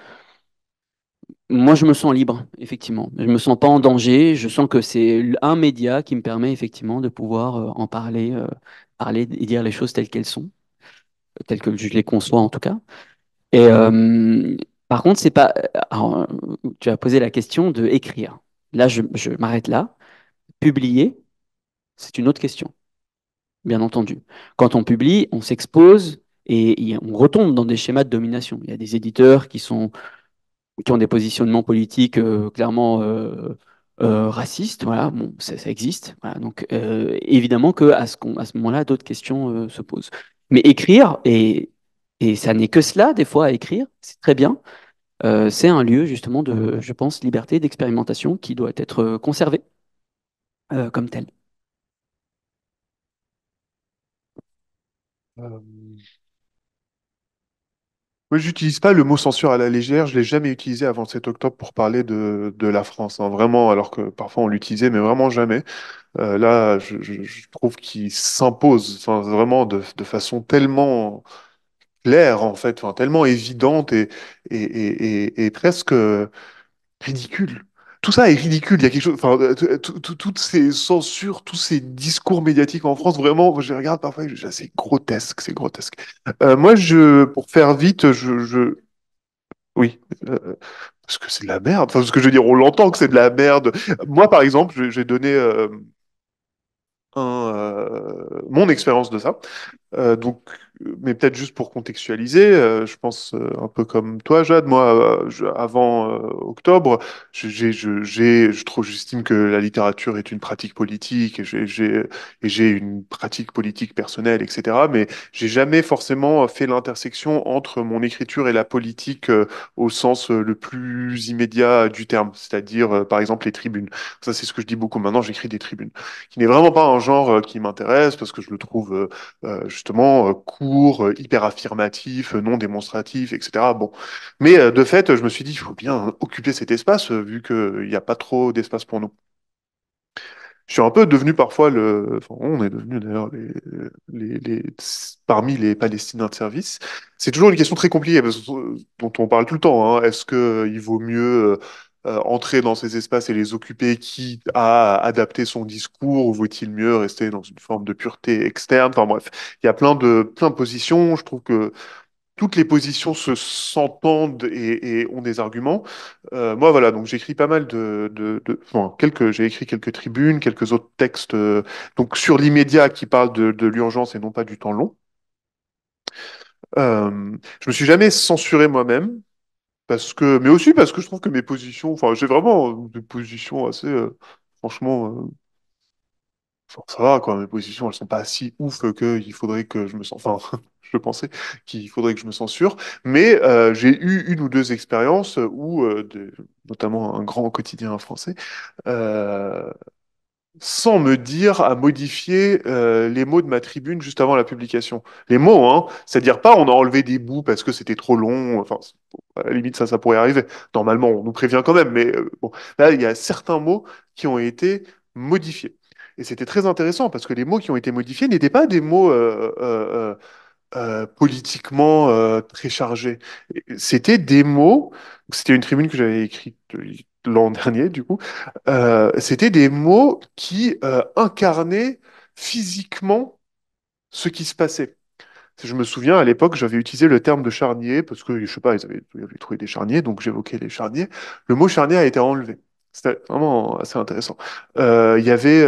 moi, je me sens libre, effectivement. Je me sens pas en danger. Je sens que c'est un média qui me permet effectivement de pouvoir en parler, parler et dire les choses telles qu'elles sont, telles que je les conçois en tout cas. Et par contre, c'est pas. Alors, tu as posé la question de écrire. Là, je m'arrête là. Publier, c'est une autre question, bien entendu. Quand on publie, on s'expose et on retombe dans des schémas de domination. Il y a des éditeurs qui ont des positionnements politiques clairement racistes. Voilà, bon, ça existe. Voilà, donc, évidemment que à ce moment-là, d'autres questions se posent. Mais écrire, et ça n'est que cela, des fois, à écrire, c'est très bien. C'est un lieu justement de, je pense, liberté, d'expérimentation qui doit être conservé comme tel. Euh, Moi, j'utilise pas le mot censure à la légère. Je l'ai jamais utilisé avant le 7 octobre pour parler de la France, hein, vraiment, alors que parfois on l'utilisait, mais vraiment jamais. Là, je trouve qu'il s'impose, enfin, vraiment de façon tellement claire, en fait, enfin, tellement évidente et presque ridicule. Tout ça est ridicule. Il y a quelque chose, enfin, toutes ces censures, tous ces discours médiatiques en France, vraiment, je les regarde parfois, et c'est grotesque, c'est grotesque. Moi, pour faire vite, oui, parce que c'est de la merde. Enfin, ce que je veux dire, on l'entend que c'est de la merde. Moi, par exemple, j'ai donné mon expérience de ça. Donc, mais peut-être juste pour contextualiser, je pense un peu comme toi, Jade. Moi, avant octobre, j'estime que la littérature est une pratique politique et j'ai une pratique politique personnelle, etc. Mais j'ai jamais forcément fait l'intersection entre mon écriture et la politique au sens le plus immédiat du terme, c'est-à-dire par exemple les tribunes. Ça, c'est ce que je dis beaucoup maintenant. J'écris des tribunes, qui n'est vraiment pas un genre qui m'intéresse parce que je le trouve justement court, hyper affirmatif, non démonstratif, etc. Bon, mais de fait, je me suis dit, il faut bien occuper cet espace vu qu'il n'y a pas trop d'espace pour nous. Je suis un peu devenu parfois enfin, on est devenu d'ailleurs parmi les Palestiniens de service. C'est toujours une question très compliquée dont on parle tout le temps, hein. Est-ce que il vaut mieux entrer dans ces espaces et les occuper, quitte à adapter son discours, ou vaut-il mieux rester dans une forme de pureté externe? Enfin bref, il y a plein de positions. Je trouve que toutes les positions s'entendent et ont des arguments. Moi, voilà, donc j'écris pas mal enfin, j'ai écrit quelques tribunes, quelques autres textes, donc sur l'immédiat qui parlent de l'urgence et non pas du temps long. Je me suis jamais censuré moi-même, mais aussi parce que je trouve que mes positions, enfin, j'ai vraiment des positions assez, franchement, enfin, ça va, quoi. Mes positions, elles sont pas si ouf qu'il faudrait que je me sens. Enfin, je pensais qu'il faudrait que je me censure. Mais j'ai eu une ou deux expériences où, notamment un grand quotidien français, euh, sans me dire à modifier les mots de ma tribune juste avant la publication. Les mots, hein, c'est-à-dire pas on a enlevé des bouts parce que c'était trop long. Enfin, à la limite, ça pourrait arriver. Normalement, on nous prévient quand même, mais bon, là, il y a certains mots qui ont été modifiés. Et c'était très intéressant parce que les mots qui ont été modifiés n'étaient pas des mots politiquement très chargés. C'était des mots, c'était une tribune que j'avais écrite l'an dernier, du coup, c'était des mots qui incarnaient physiquement ce qui se passait. Je me souviens, à l'époque, j'avais utilisé le terme de charnier, parce que, je sais pas, ils avaient trouvé des charniers, donc j'évoquais les charniers. Le mot charnier a été enlevé. C'était vraiment assez intéressant. Il y avait,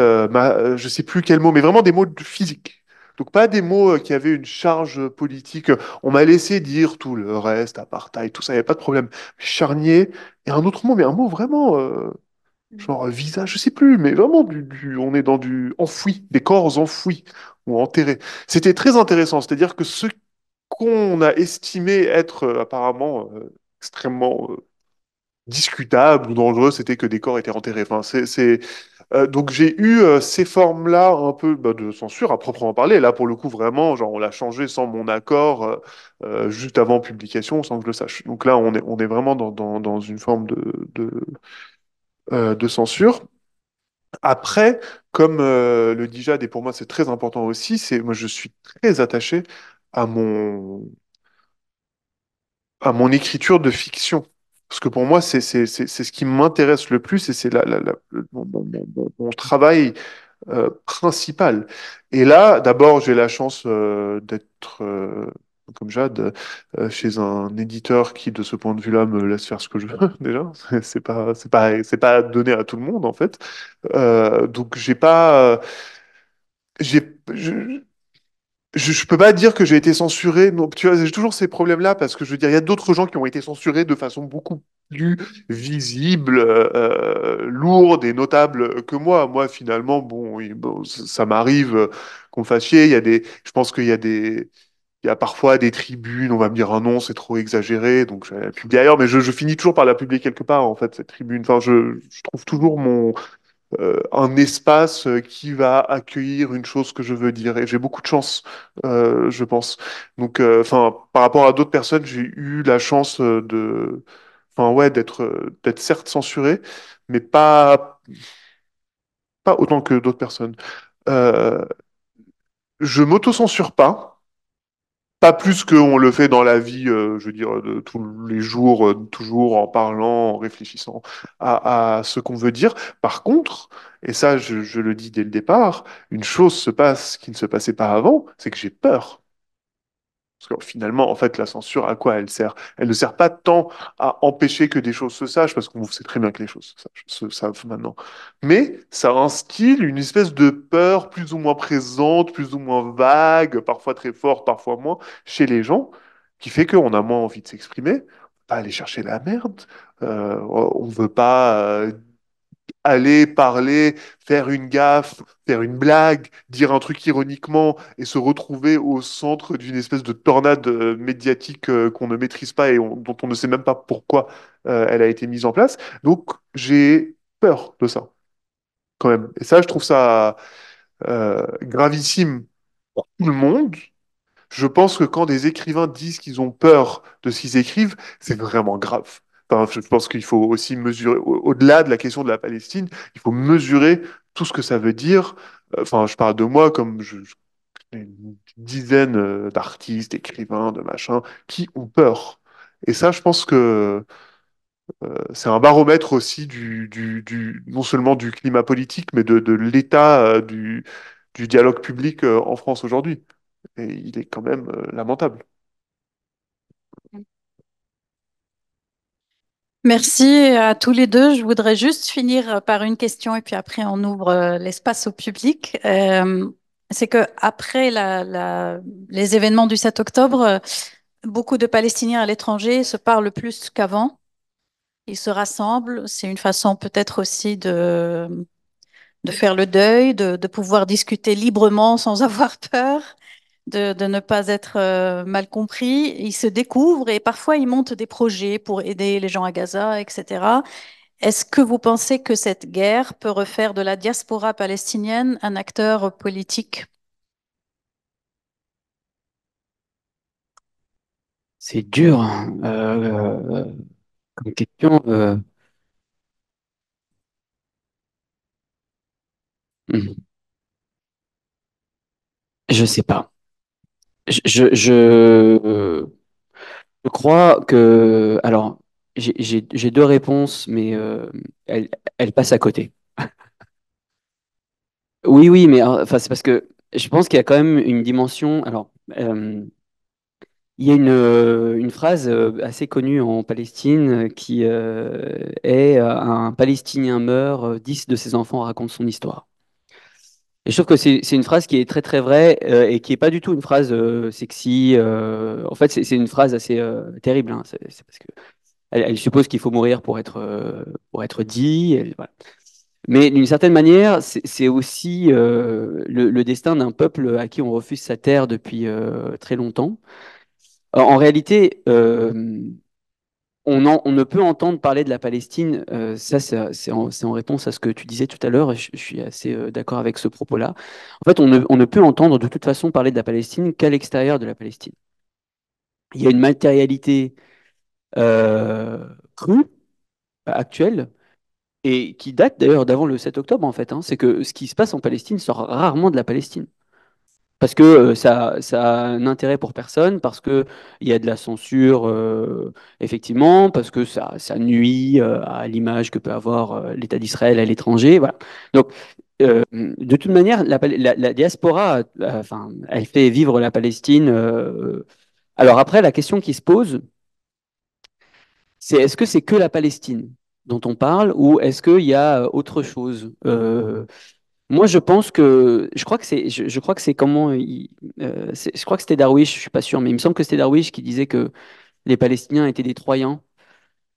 je sais plus quel mot, mais vraiment des mots physiques. Donc pas des mots qui avaient une charge politique. On m'a laissé dire tout le reste, apartheid, tout ça, il n'y avait pas de problème. Charnier, et un autre mot, mais un mot vraiment, genre visage, je sais plus, mais vraiment, on est dans du enfoui, des corps enfouis ou enterrés. C'était très intéressant, c'est-à-dire que ce qu'on a estimé être apparemment extrêmement discutable ou dangereux, c'était que des corps étaient enterrés. Enfin, donc j'ai eu ces formes-là un peu bah, de censure à proprement parler. Là, pour le coup, vraiment, genre on l'a changé sans mon accord, juste avant publication, sans que je le sache. Donc là, on est vraiment dans une forme de censure. Après, comme le dit Jade, et pour moi c'est très important aussi, moi je suis très attaché à à mon écriture de fiction. Parce que pour moi, c'est ce qui m'intéresse le plus et c'est mon travail principal. Et là, d'abord, j'ai la chance d'être, comme Jade, chez un éditeur qui, de ce point de vue-là, me laisse faire ce que je veux, déjà. C'est pas donné à tout le monde, en fait. Donc, j'ai pas. J'ai, je peux pas dire que j'ai été censuré. Non, tu vois, j'ai toujours ces problèmes-là parce que je veux dire, il y a d'autres gens qui ont été censurés de façon beaucoup plus visible, lourde et notable que moi. Moi, finalement, bon, ça m'arrive qu'on me fasse chier. Je pense qu'il y a Il y a parfois des tribunes, on va me dire, ah non, c'est trop exagéré, donc je vais la publier ailleurs, mais je finis toujours par la publier quelque part, en fait, cette tribune. Enfin, je trouve toujours un espace qui va accueillir une chose que je veux dire. Et j'ai beaucoup de chance, je pense. Donc, enfin, par rapport à d'autres personnes, j'ai eu la chance enfin, ouais, d'être certes censuré, mais pas autant que d'autres personnes. Euh, je m'auto-censure pas plus qu'on le fait dans la vie, je veux dire, de tous les jours, toujours en parlant, en réfléchissant à ce qu'on veut dire. Par contre, et ça, je le dis dès le départ, une chose se passe qui ne se passait pas avant, c'est que j'ai peur. Parce que finalement, en fait, la censure, à quoi elle sert? Elle ne sert pas tant à empêcher que des choses se sachent, parce qu'on sait très bien que les choses se savent maintenant. Mais ça instille une espèce de peur plus ou moins présente, plus ou moins vague, parfois très forte, parfois moins, chez les gens, qui fait qu'on a moins envie de s'exprimer, pas aller chercher la merde, on veut pas aller parler, faire une gaffe, faire une blague, dire un truc ironiquement et se retrouver au centre d'une espèce de tornade médiatique qu'on ne maîtrise pas et dont on ne sait même pas pourquoi elle a été mise en place. Donc j'ai peur de ça, quand même. Et ça, je trouve ça gravissime pour tout le monde. Je pense que quand des écrivains disent qu'ils ont peur de ce qu'ils écrivent, c'est vraiment grave. Enfin, je pense qu'il faut aussi mesurer, au-delà de la question de la Palestine, il faut mesurer tout ce que ça veut dire. Enfin, je parle de moi comme je connais une dizaine d'artistes, d'écrivains, de machins, qui ont peur. Et ça, je pense que c'est un baromètre aussi non seulement du climat politique, mais de l'état du dialogue public en France aujourd'hui. Et il est quand même lamentable. Merci à tous les deux. Je voudrais juste finir par une question et puis après on ouvre l'espace au public. C'est que après les événements du 7 octobre, beaucoup de Palestiniens à l'étranger se parlent plus qu'avant. Ils se rassemblent. C'est une façon peut-être aussi de faire le deuil, de pouvoir discuter librement sans avoir peur, de ne pas être mal compris. Ils se découvrent et parfois ils montent des projets pour aider les gens à Gaza, etc. Est-ce que vous pensez que cette guerre peut refaire de la diaspora palestinienne un acteur politique? C'est dur hein, comme question. Hmm. Je sais pas. Je, je, je, je crois que. Alors, j'ai deux réponses, mais elles passent à côté. Oui, oui, mais enfin, c'est parce que je pense qu'il y a quand même une dimension. Alors, il y a une phrase assez connue en Palestine qui est un Palestinien meurt, 10 de ses enfants racontent son histoire. Et je trouve que c'est une phrase qui est très très vraie et qui est pas du tout une phrase sexy. En fait, c'est une phrase assez terrible. Hein. C'est parce que elle suppose qu'il faut mourir pour être dit. Voilà. Mais d'une certaine manière, c'est aussi le destin d'un peuple à qui on refuse sa terre depuis très longtemps. En réalité, on ne peut entendre parler de la Palestine, ça c'est en réponse à ce que tu disais tout à l'heure, et je suis assez d'accord avec ce propos-là. En fait, on ne peut entendre de toute façon parler de la Palestine qu'à l'extérieur de la Palestine. Il y a une matérialité crue, actuelle, et qui date d'ailleurs d'avant le 7 octobre en fait, hein. C'est que ce qui se passe en Palestine sort rarement de la Palestine. Parce que ça a un intérêt pour personne, parce qu'il y a de la censure, effectivement, parce que ça nuit à l'image que peut avoir l'État d'Israël à l'étranger. Voilà. Donc, de toute manière, la diaspora, enfin, elle fait vivre la Palestine. Alors après, la question qui se pose, c'est est-ce que c'est que la Palestine dont on parle, ou est-ce qu'il y a autre chose? Moi, je pense que, je crois que c'est je crois que c'était Darwish, je suis pas sûr, mais il me semble que c'était Darwish qui disait que les Palestiniens étaient des Troyens,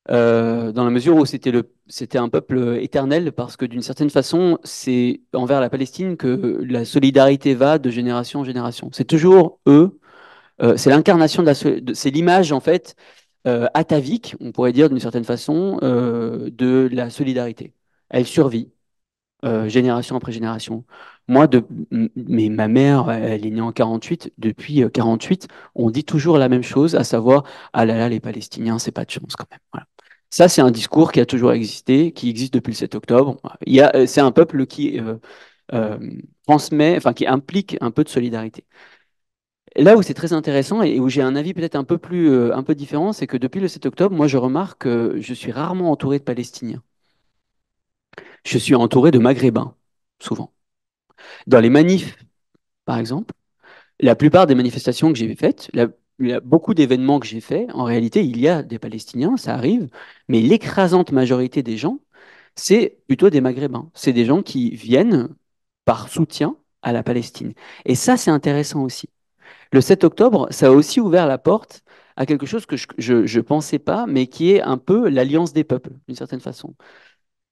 dans la mesure où c'était un peuple éternel, parce que d'une certaine façon, c'est envers la Palestine que la solidarité va de génération en génération. C'est toujours eux c'est l'incarnation c'est l'image en fait atavique, on pourrait dire d'une certaine façon, de la solidarité. Elle survit génération après génération. Moi, mais ma mère, elle est née en 48. Depuis 48, on dit toujours la même chose, à savoir, ah là là, les Palestiniens, c'est pas de chance quand même. Voilà. Ça, c'est un discours qui a toujours existé, qui existe depuis le 7 octobre. C'est un peuple qui euh, transmet, enfin, qui implique un peu de solidarité. Là où c'est très intéressant et où j'ai un avis peut-être un peu différent, c'est que depuis le 7 octobre, moi, je remarque que je suis rarement entouré de Palestiniens. Je suis entouré de Maghrébins, souvent. Dans les manifs, par exemple, la plupart des manifestations que j'ai faites, beaucoup d'événements que j'ai faits, en réalité, il y a des Palestiniens, ça arrive, mais l'écrasante majorité des gens, c'est plutôt des Maghrébins. C'est des gens qui viennent par soutien à la Palestine. Et ça, c'est intéressant aussi. Le 7 octobre, ça a aussi ouvert la porte à quelque chose que je pensais pas, mais qui est un peu l'alliance des peuples, d'une certaine façon.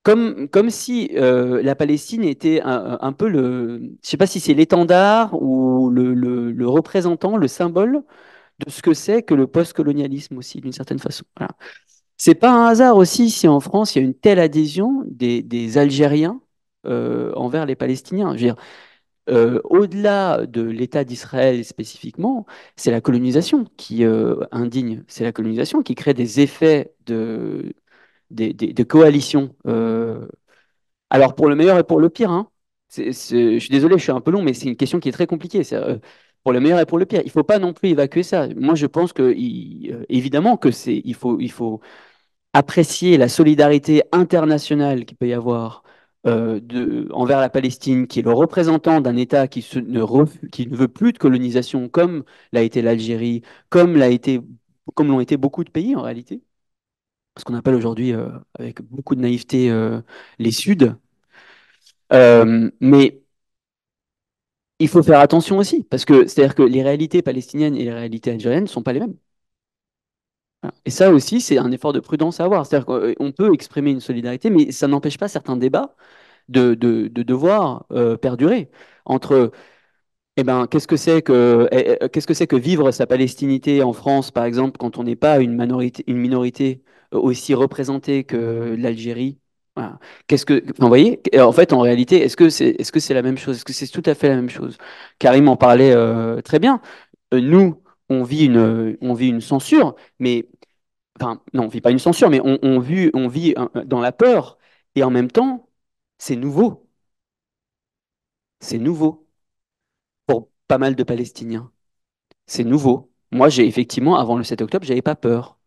Comme si la Palestine était un peu je ne sais pas si c'est l'étendard ou le représentant, le symbole de ce que c'est que le postcolonialisme aussi, d'une certaine façon. Voilà. C'est pas un hasard aussi si en France il y a une telle adhésion des Algériens envers les Palestiniens. Je veux dire, au-delà de l'État d'Israël spécifiquement, c'est la colonisation qui indigne, c'est la colonisation qui crée des effets de coalition. Alors, pour le meilleur et pour le pire, hein. Je suis désolé, je suis un peu long, mais c'est une question qui est très compliquée. Pour le meilleur et pour le pire. Il ne faut pas non plus évacuer ça. Moi, je pense que, évidemment, il faut apprécier la solidarité internationale qu'il peut y avoir envers la Palestine, qui est le représentant d'un État qui ne veut plus de colonisation, comme l'a été l'Algérie, comme l'ont été beaucoup de pays en réalité. Ce qu'on appelle aujourd'hui, avec beaucoup de naïveté, les Suds. Mais il faut faire attention aussi, parce que c'est-à-dire que les réalités palestiniennes et les réalités algériennes ne sont pas les mêmes. Voilà. Et ça aussi, c'est un effort de prudence à avoir. C'est-à-dire qu'on peut exprimer une solidarité, mais ça n'empêche pas certains débats de devoir perdurer entre qu'est-ce que c'est que vivre sa palestinité en France, par exemple, quand on n'est pas une minorité aussi représentée que l'Algérie? Voilà. Enfin, vous voyez, en fait, en réalité, est-ce que c'est la même chose? Est-ce que c'est tout à fait la même chose? Karim en parlait très bien. Nous, on vit une censure, mais enfin, non, on vit pas une censure, mais on vit dans la peur, et en même temps, c'est nouveau. C'est nouveau pour pas mal de Palestiniens. C'est nouveau. Moi, j'ai effectivement, avant le 7 octobre, j'avais pas peur.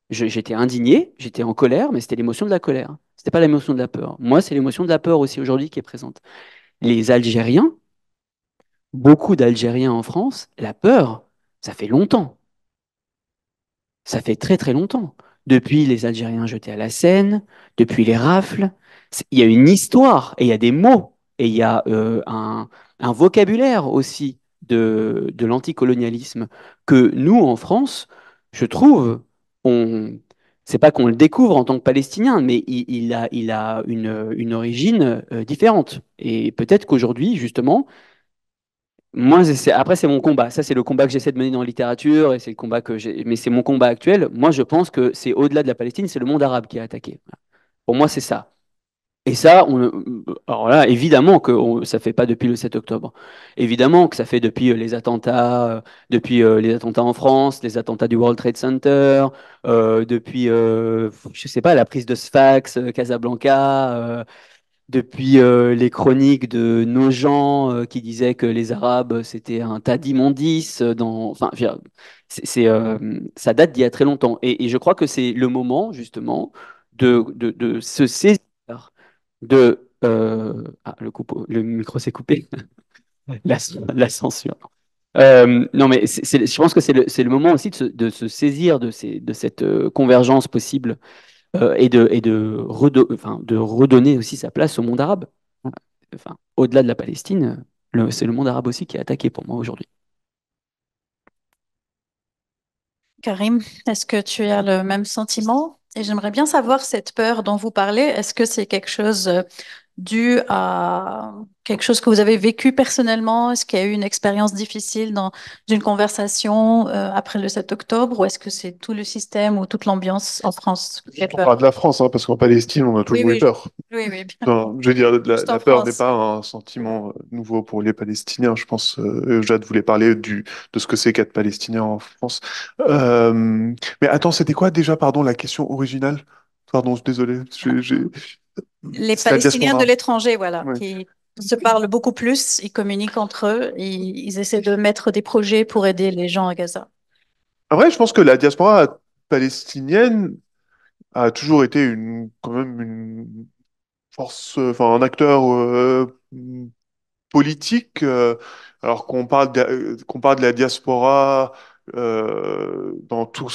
J'étais indigné, j'étais en colère, mais c'était l'émotion de la colère. C'était pas l'émotion de la peur. Moi, c'est l'émotion de la peur aussi aujourd'hui qui est présente. Les Algériens, beaucoup d'Algériens en France, la peur, ça fait longtemps. Ça fait très très longtemps. Depuis les Algériens jetés à la Seine, depuis les rafles, il y a une histoire et il y a des mots et il y a un vocabulaire aussi de l'anticolonialisme que nous, en France, je trouve, on, c'est pas qu'on le découvre en tant que Palestinien, mais il a une origine différente. Et peut-être qu'aujourd'hui, justement, moi, après, c'est mon combat. Ça, c'est le combat que j'essaie de mener dans la littérature et c'est le combat que j'ai. Mais c'est mon combat actuel. Moi, je pense que c'est au-delà de la Palestine, c'est le monde arabe qui est attaqué. Pour moi, c'est ça. Et ça, alors là, évidemment que ça fait pas depuis le 7 octobre. Évidemment que ça fait depuis les attentats en France, les attentats du World Trade Center, depuis, je sais pas, la prise de Sfax, Casablanca. Depuis les chroniques de nos gens qui disaient que les Arabes, c'était un tas d'immondices enfin, je veux dire, ça date d'il y a très longtemps. Et je crois que c'est le moment, justement, de se saisir le micro s'est coupé, la, la censure. Non, mais je pense que c'est le moment aussi de se saisir de cette convergence possible enfin, de redonner aussi sa place au monde arabe. Enfin, au-delà de la Palestine, c'est le monde arabe aussi qui est attaqué pour moi aujourd'hui. Karim, est-ce que tu as le même sentiment? Et j'aimerais bien savoir cette peur dont vous parlez. Est-ce que c'est quelque chose dû à quelque chose que vous avez vécu personnellement? Est-ce qu'il y a eu une expérience difficile dans une conversation après le 7 octobre ou est-ce que c'est tout le système ou toute l'ambiance en France qui fait On peur? parle de la France, hein, parce qu'en Palestine, on a Oui, toujours eu oui, peur. oui, oui, bien. Non, je veux dire, Juste en la peur n'est France. pas un sentiment nouveau pour les Palestiniens. Je pense, Jade voulait parler de ce que c'est qu'être Palestinien en France. Euh, mais attends, c'était quoi déjà, pardon, la question originale? Pardon, désolé. Les C'est la Palestiniens de diaspora. l'étranger, voilà, Ouais. qui se parlent beaucoup plus, ils communiquent entre eux, ils essaient de mettre des projets pour aider les gens à Gaza. En vrai, je pense que la diaspora palestinienne a toujours été quand même une force, enfin, un acteur politique, alors qu'on parle de la diaspora dans toute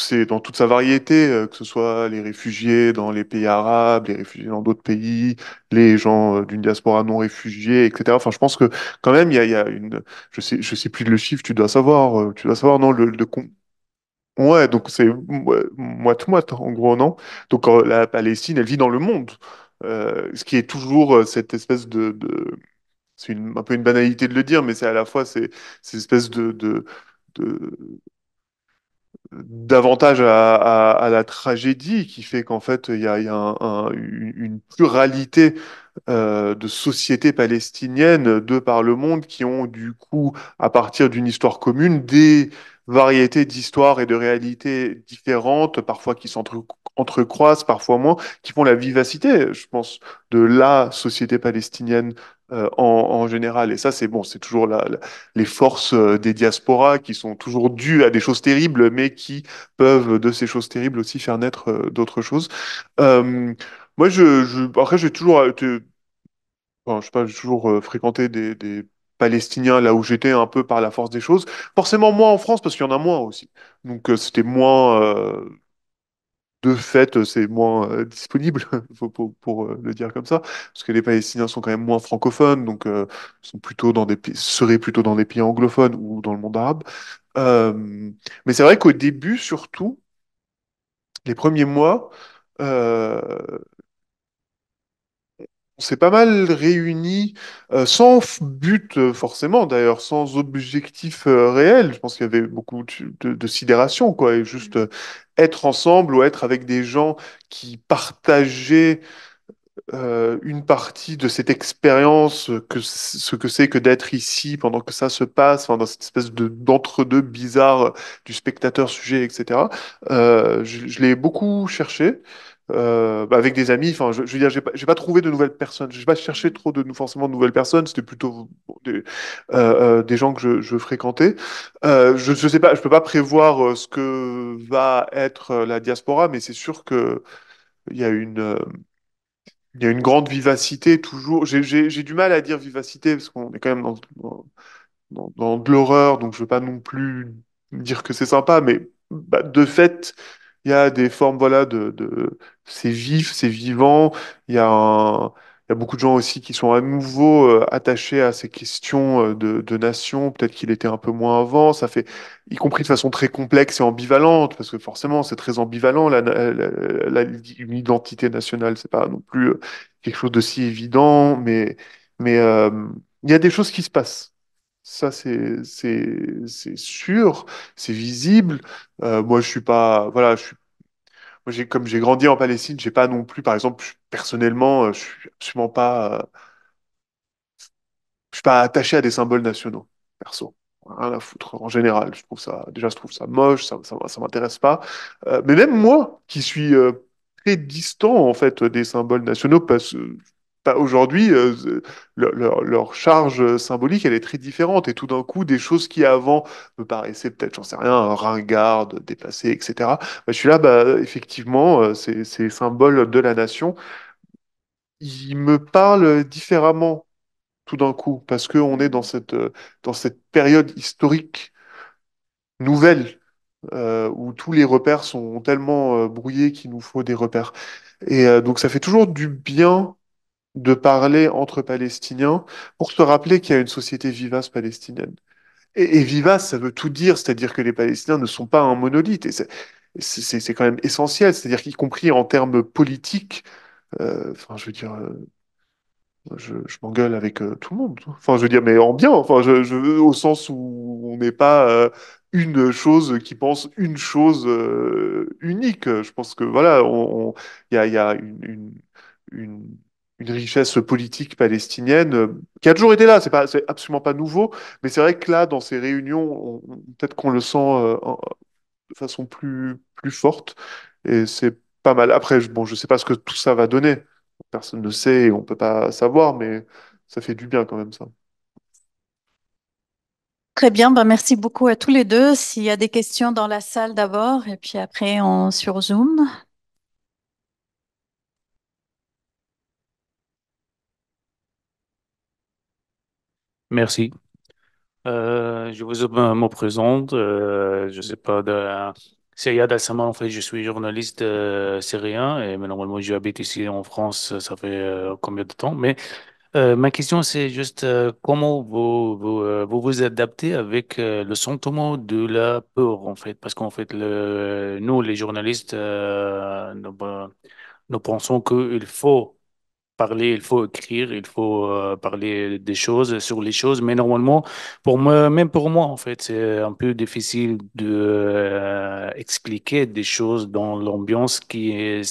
sa variété, que ce soit les réfugiés dans les pays arabes, les réfugiés dans d'autres pays, les gens d'une diaspora non réfugiée, etc. Enfin, je pense que quand même, il y a une, je sais plus le chiffre, tu dois savoir, non, ouais, donc c'est moite-moite, en gros, non? Donc la Palestine, elle vit dans le monde. Ce qui est toujours cette espèce c'est un peu une banalité de le dire, mais c'est à la fois c'est une espèce de- d'avantage à la tragédie qui fait qu'en fait il y a une pluralité de sociétés palestiniennes de par le monde qui ont du coup, à partir d'une histoire commune, des variétés d'histoires et de réalités différentes, parfois qui s'entrecroisent, parfois moins, qui font la vivacité, je pense, de la société palestinienne en général. Et ça, c'est bon, c'est toujours les forces des diasporas qui sont toujours dues à des choses terribles, mais qui peuvent, de ces choses terribles, aussi faire naître d'autres choses. Euh, Moi, après, j'ai toujours été enfin, je sais pas, j'ai toujours fréquenté des Palestiniens là où j'étais un peu par la force des choses. Forcément moins en France parce qu'il y en a moins aussi. Donc c'était moins, de fait, c'est moins disponible, pour, le dire comme ça, parce que les Palestiniens sont quand même moins francophones, donc sont plutôt seraient plutôt dans des pays anglophones ou dans le monde arabe. Mais c'est vrai qu'au début, surtout, les premiers mois, euh, on s'est pas mal réunis, sans but forcément, d'ailleurs, sans objectif réel. Je pense qu'il y avait beaucoup de sidération, quoi, et juste être ensemble ou être avec des gens qui partageaient une partie de cette expérience, ce que c'est que d'être ici pendant que ça se passe, enfin, dans cette espèce d'entre-deux bizarre du spectateur sujet, etc. Je l'ai beaucoup cherché. Bah, avec des amis, enfin, je veux dire, j'ai pas trouvé de nouvelles personnes, j'ai pas cherché trop forcément de nouvelles personnes, c'était plutôt bon, des gens que je fréquentais. Je sais pas, je peux pas prévoir ce que va être la diaspora, mais c'est sûr que il y a il y a une grande vivacité toujours. J'ai du mal à dire vivacité parce qu'on est quand même dans de l'horreur, donc je veux pas non plus dire que c'est sympa, mais bah, de fait, il y a des formes, voilà, c'est vif, c'est vivant. Il y a beaucoup de gens aussi qui sont à nouveau attachés à ces questions de nation. Peut-être qu'il était un peu moins avant. Ça fait, y compris de façon très complexe et ambivalente, parce que forcément, c'est très ambivalent, une identité nationale. C'est pas non plus quelque chose de si évident, mais il y a des choses qui se passent. Ça, c'est sûr, c'est visible. Moi, je suis pas, voilà, comme j'ai grandi en Palestine, j'ai pas non plus, par exemple, personnellement, je suis absolument pas, je suis pas attaché à des symboles nationaux, perso. Rien à foutre, en général. Je trouve ça moche, ça m'intéresse pas. Mais même moi, qui suis très distant, en fait, des symboles nationaux, parce que pas aujourd'hui, leur charge symbolique, elle est très différente. Et tout d'un coup, des choses qui avant me paraissaient peut-être, j'en sais rien, ringardes, déplacées, etc. Bah, je suis là, bah, effectivement, ces symboles de la nation, ils me parlent différemment tout d'un coup, parce qu'on est dans cette période historique nouvelle où tous les repères sont tellement brouillés qu'il nous faut des repères. Et donc ça fait toujours du bien de parler entre Palestiniens pour se rappeler qu'il y a une société vivace palestinienne. Et vivace, ça veut tout dire, c'est-à-dire que les Palestiniens ne sont pas un monolithe. Et c'est quand même essentiel, c'est-à-dire qu'y compris en termes politiques, enfin, je veux dire, Je m'engueule avec tout le monde. Enfin, je veux dire, mais en bien. Enfin, au sens où on n'est pas une chose qui pense une chose unique. Je pense que voilà, il y a une, une richesse politique palestinienne qui a toujours été là. C'est absolument pas nouveau. Mais c'est vrai que là, dans ces réunions, peut-être qu'on le sent de façon plus forte. Et c'est pas mal. Après, bon, je sais pas ce que tout ça va donner. Personne ne sait et on peut pas savoir, mais ça fait du bien quand même, ça. Très bien, ben merci beaucoup à tous les deux. S'il y a des questions dans la salle d'abord, et puis après sur Zoom. Merci. Je vous me présente. Je sais pas c'est Yad Alsaman, en fait, je suis journaliste syrien et mais normalement j'habite ici en France. Ça fait combien de temps? Mais ma question c'est juste comment vous vous adaptez avec le sentiment de la peur en fait, parce qu'en fait nous les journalistes nous pensons qu'il faut parler, il faut écrire, il faut parler des choses, sur les choses, mais normalement, pour moi, même pour moi, en fait, c'est un peu difficile de expliquer des choses dans l'ambiance qui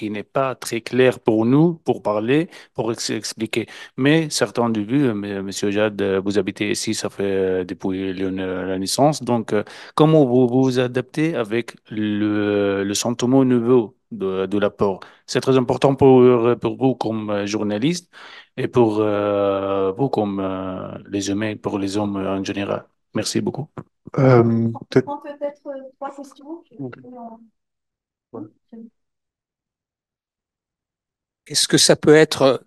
n'est pas très claire pour nous, pour parler, pour expliquer. Mais certains du vu, Monsieur Jad, vous habitez ici, ça fait depuis la naissance, donc comment vous vous adaptez avec le sentiment nouveau de la peur? C'est très important pour vous comme journaliste et pour vous comme les humains, pour les hommes en général. Merci beaucoup. Peut-être. On peut peut-être trois questions. Ok. Ouais. Est-ce que ça peut être,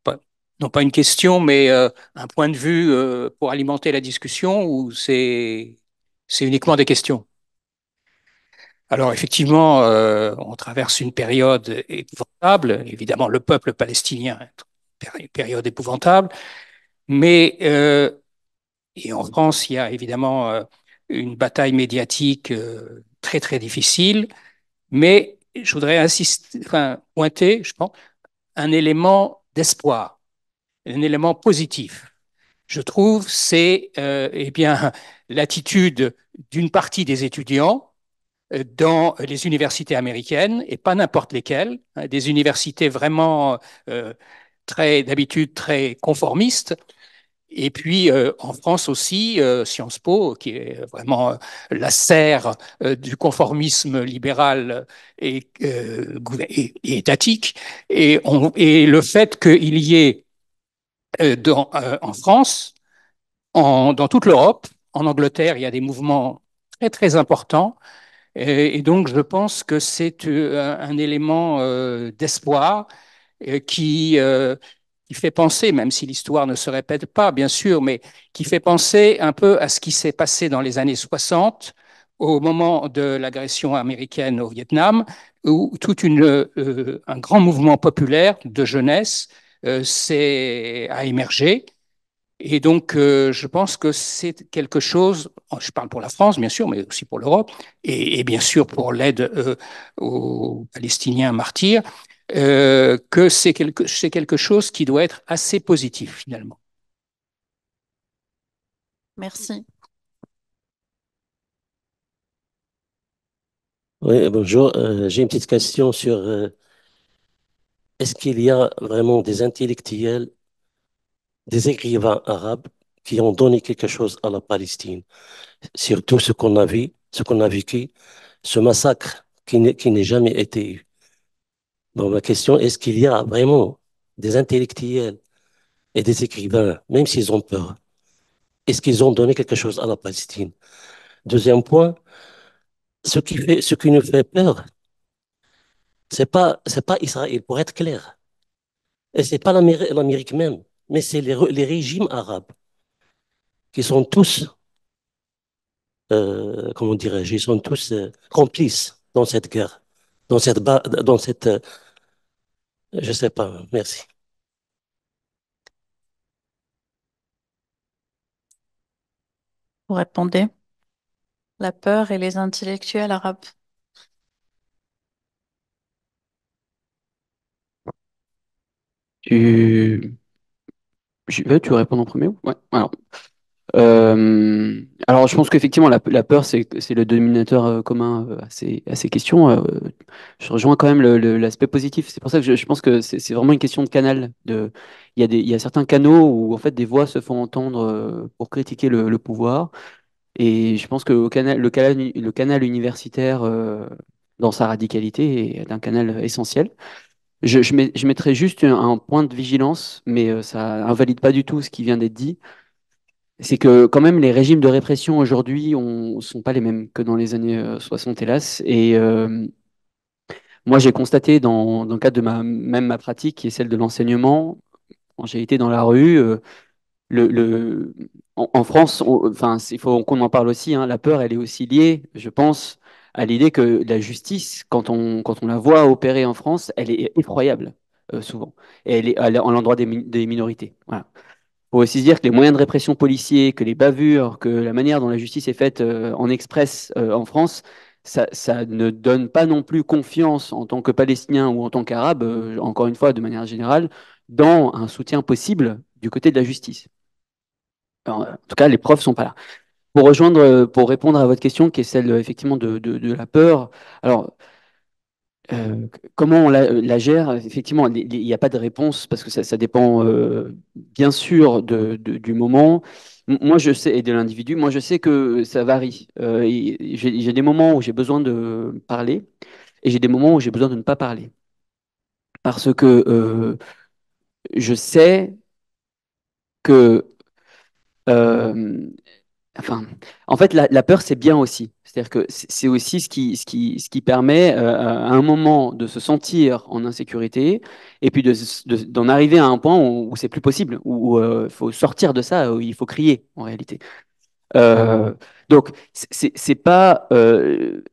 pas- non pas une question, mais un point de vue pour alimenter la discussion ou c'est uniquement des questions? Alors effectivement, on traverse une période épouvantable. Évidemment, le peuple palestinien est une période épouvantable, mais et en France, il y a évidemment une bataille médiatique très très difficile. Mais je voudrais insister, enfin, pointer, je pense, un élément d'espoir, un élément positif. Je trouve, c'est eh bien l'attitude d'une partie des étudiants dans les universités américaines, et pas n'importe lesquelles, hein, des universités vraiment euh, très d'habitude très conformistes. Et puis en France aussi, Sciences Po, qui est vraiment la serre du conformisme libéral et étatique, et le fait qu'il y ait en France, dans toute l'Europe, en Angleterre, il y a des mouvements très très importants et donc, je pense que c'est un élément d'espoir qui fait penser, même si l'histoire ne se répète pas, bien sûr, mais qui fait penser un peu à ce qui s'est passé dans les années 60, au moment de l'agression américaine au Vietnam, où un grand mouvement populaire de jeunesse a émergé et donc, je pense que c'est quelque chose, je parle pour la France, bien sûr, mais aussi pour l'Europe, et bien sûr pour l'aide aux Palestiniens martyrs, que c'est quelque chose qui doit être assez positif, finalement. Merci. Oui, bonjour. J'ai une petite question sur est-ce qu'il y a vraiment des intellectuels, des écrivains arabes qui ont donné quelque chose à la Palestine, surtout ce qu'on a vu, ce qu'on a vécu, ce massacre qui n'est jamais été eu. Donc, ma question, est-ce qu'il y a vraiment des intellectuels et des écrivains, même s'ils ont peur, est-ce qu'ils ont donné quelque chose à la Palestine? Deuxième point, ce qui nous fait peur, c'est pas Israël, pour être clair. Et c'est pas l'Amérique même, mais c'est les régimes arabes qui sont tous, comment dirais-je, ils sont tous complices dans cette guerre, dans cette, je sais pas, merci. Vous répondez. La peur et les intellectuels arabes. Tu, Tu veux répondre en premier? Ouais. Alors, je pense qu'effectivement, la peur, c'est le dominateur commun à ces questions. Je rejoins quand même l'aspect positif. C'est pour ça que je pense que c'est vraiment une question de canal. Il y a certains canaux où en fait des voix se font entendre pour critiquer le pouvoir. Et je pense que le canal universitaire, dans sa radicalité, est un canal essentiel. Je mettrais juste un point de vigilance, mais ça invalide pas du tout ce qui vient d'être dit. C'est que quand même les régimes de répression aujourd'hui sont pas les mêmes que dans les années 60, hélas. Et moi, j'ai constaté dans le cadre de même ma pratique, qui est celle de l'enseignement, quand j'ai été dans la rue, en France, enfin, il faut qu'on en parle aussi, hein, la peur, elle est aussi liée, je pense, à l'idée que la justice, quand on la voit opérer en France, elle est effroyable, souvent. Et elle est en l'endroit des minorités. Voilà. Faut aussi se dire que les moyens de répression policiers, que les bavures, que la manière dont la justice est faite en express en France, ça ne donne pas non plus confiance en tant que Palestinien ou en tant qu'Arabe, encore une fois, de manière générale, dans un soutien possible du côté de la justice. Alors, en tout cas, les preuves sont pas là. Pour répondre à votre question, qui est celle effectivement de la peur. Alors, comment on la gère? Effectivement, il n'y a pas de réponse parce que ça dépend bien sûr du moment. Moi, je sais, et de l'individu, moi, je sais que ça varie. J'ai des moments où j'ai besoin de parler et j'ai des moments où j'ai besoin de ne pas parler. Parce que je sais que euh, enfin, en fait, la peur, c'est bien aussi. C'est-à-dire que c'est aussi ce qui permet à un moment de se sentir en insécurité et puis d'en arriver à un point où c'est plus possible, où il faut sortir de ça, où il faut crier en réalité. Euh, donc, c'est pas une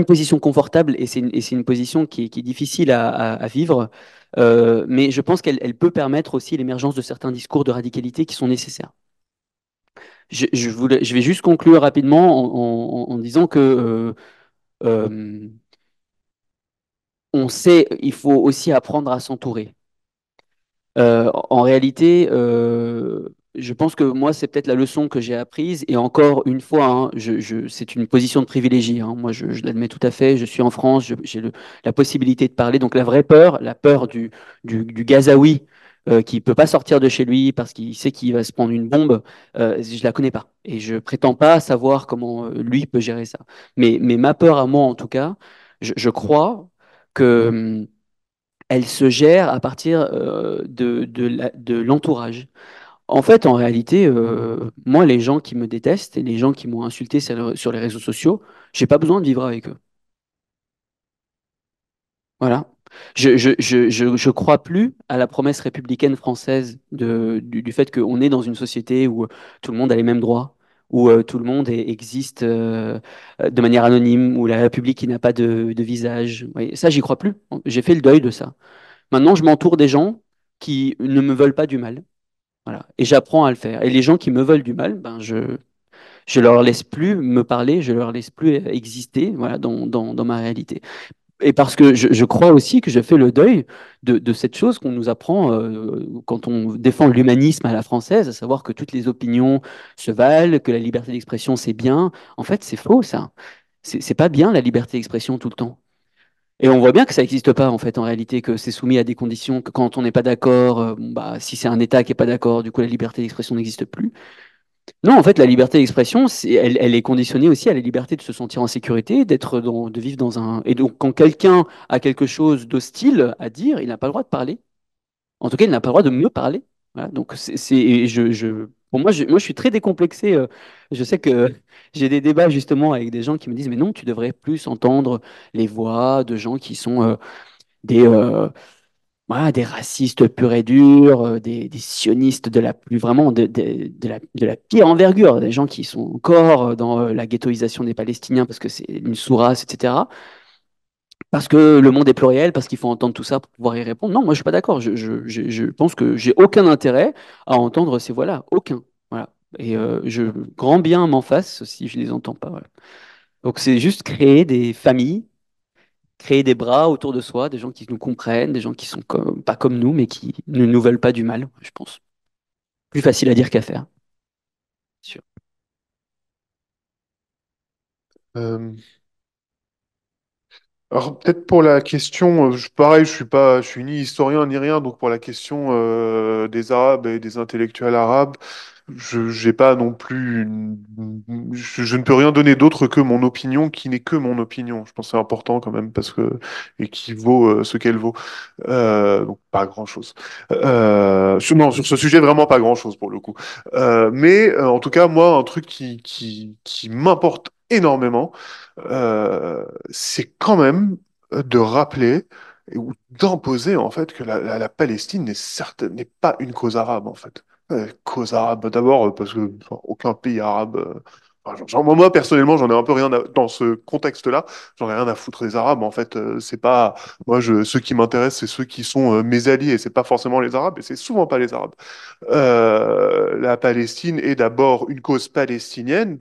position confortable et c'est une position qui est difficile à vivre. Mais je pense elle peut permettre aussi l'émergence de certains discours de radicalité qui sont nécessaires. Je vais juste conclure rapidement en disant que euh, on sait, il faut aussi apprendre à s'entourer. En réalité, je pense que moi, c'est peut-être la leçon que j'ai apprise. Et encore une fois, hein, c'est une position de privilégié, hein. Moi, je l'admets tout à fait. Je suis en France, j'ai la possibilité de parler. Donc, la vraie peur, la peur du Gazaoui qui peut pas sortir de chez lui parce qu'il sait qu'il va se prendre une bombe, je la connais pas. Et je prétends pas savoir comment lui peut gérer ça. Mais ma peur à moi, en tout cas, je crois que elle se gère à partir de l'entourage. En fait, en réalité, moi, les gens qui me détestent et les gens qui m'ont insulté sur les réseaux sociaux, j'ai pas besoin de vivre avec eux. Voilà. Je crois plus à la promesse républicaine française du fait qu'on est dans une société où tout le monde a les mêmes droits, où tout le monde existe de manière anonyme, où la République qui n'a pas de visage. Oui, ça, j'y crois plus. J'ai fait le deuil de ça. Maintenant, je m'entoure des gens qui ne me veulent pas du mal. Voilà. Et j'apprends à le faire. Et les gens qui me veulent du mal, ben je leur laisse plus me parler, je leur laisse plus exister, voilà, dans ma réalité. Et parce que je crois aussi que je fais le deuil de cette chose qu'on nous apprend quand on défend l'humanisme à la française, à savoir que toutes les opinions se valent, que la liberté d'expression c'est bien. En fait, c'est faux, ça. C'est pas bien la liberté d'expression tout le temps. Et on voit bien que ça n'existe pas en fait en réalité, que c'est soumis à des conditions, que quand on n'est pas d'accord, bon, bah, si c'est un État qui n'est pas d'accord, du coup la liberté d'expression n'existe plus. Non, en fait, la liberté d'expression, elle est conditionnée aussi à la liberté de se sentir en sécurité, de vivre dans un. Et donc, quand quelqu'un a quelque chose d'hostile à dire, il n'a pas le droit de parler. En tout cas, il n'a pas le droit de me parler. Voilà, donc, et pour moi, moi, je suis très décomplexé. Je sais que j'ai des débats justement avec des gens qui me disent, mais non, tu devrais plus entendre les voix de gens qui sont des, voilà, des racistes purs et durs, des sionistes de la plus vraiment de la pire envergure, des gens qui sont encore dans la ghettoisation des Palestiniens parce que c'est une sous-race, etc. Parce que le monde est pluriel, parce qu'il faut entendre tout ça pour pouvoir y répondre. Non, moi je suis pas d'accord. Je pense que j'ai aucun intérêt à entendre ces voix-là, aucun. Voilà. Et grand bien m'en fasse si je les entends pas. Voilà. Donc c'est juste créer des familles, créer des bras autour de soi, des gens qui nous comprennent, des gens qui sont pas comme nous, mais qui ne nous veulent pas du mal, je pense. plus facile à dire qu'à faire. Sûr. Euh, Alors peut-être pour la question, pareil, je suis ni historien ni rien, donc pour la question des Arabes et des intellectuels arabes, je j'ai pas non plus je ne peux rien donner d'autre que mon opinion, qui n'est que mon opinion. Je pense que c'est important quand même parce que et qui vaut ce qu'elle vaut. Donc pas grand-chose. Non, sur ce sujet vraiment pas grand-chose pour le coup. Mais en tout cas moi un truc qui m'importe énormément c'est quand même de rappeler ou d'imposer en fait que la Palestine n'est pas une cause arabe en fait. Cause arabe d'abord parce que enfin, aucun pays arabe. Enfin, moi personnellement j'en ai un peu rien dans ce contexte-là, j'en ai rien à foutre des Arabes en fait. C'est pas ceux qui m'intéressent c'est ceux qui sont mes alliés et c'est pas forcément les Arabes et c'est souvent pas les Arabes. La Palestine est d'abord une cause palestinienne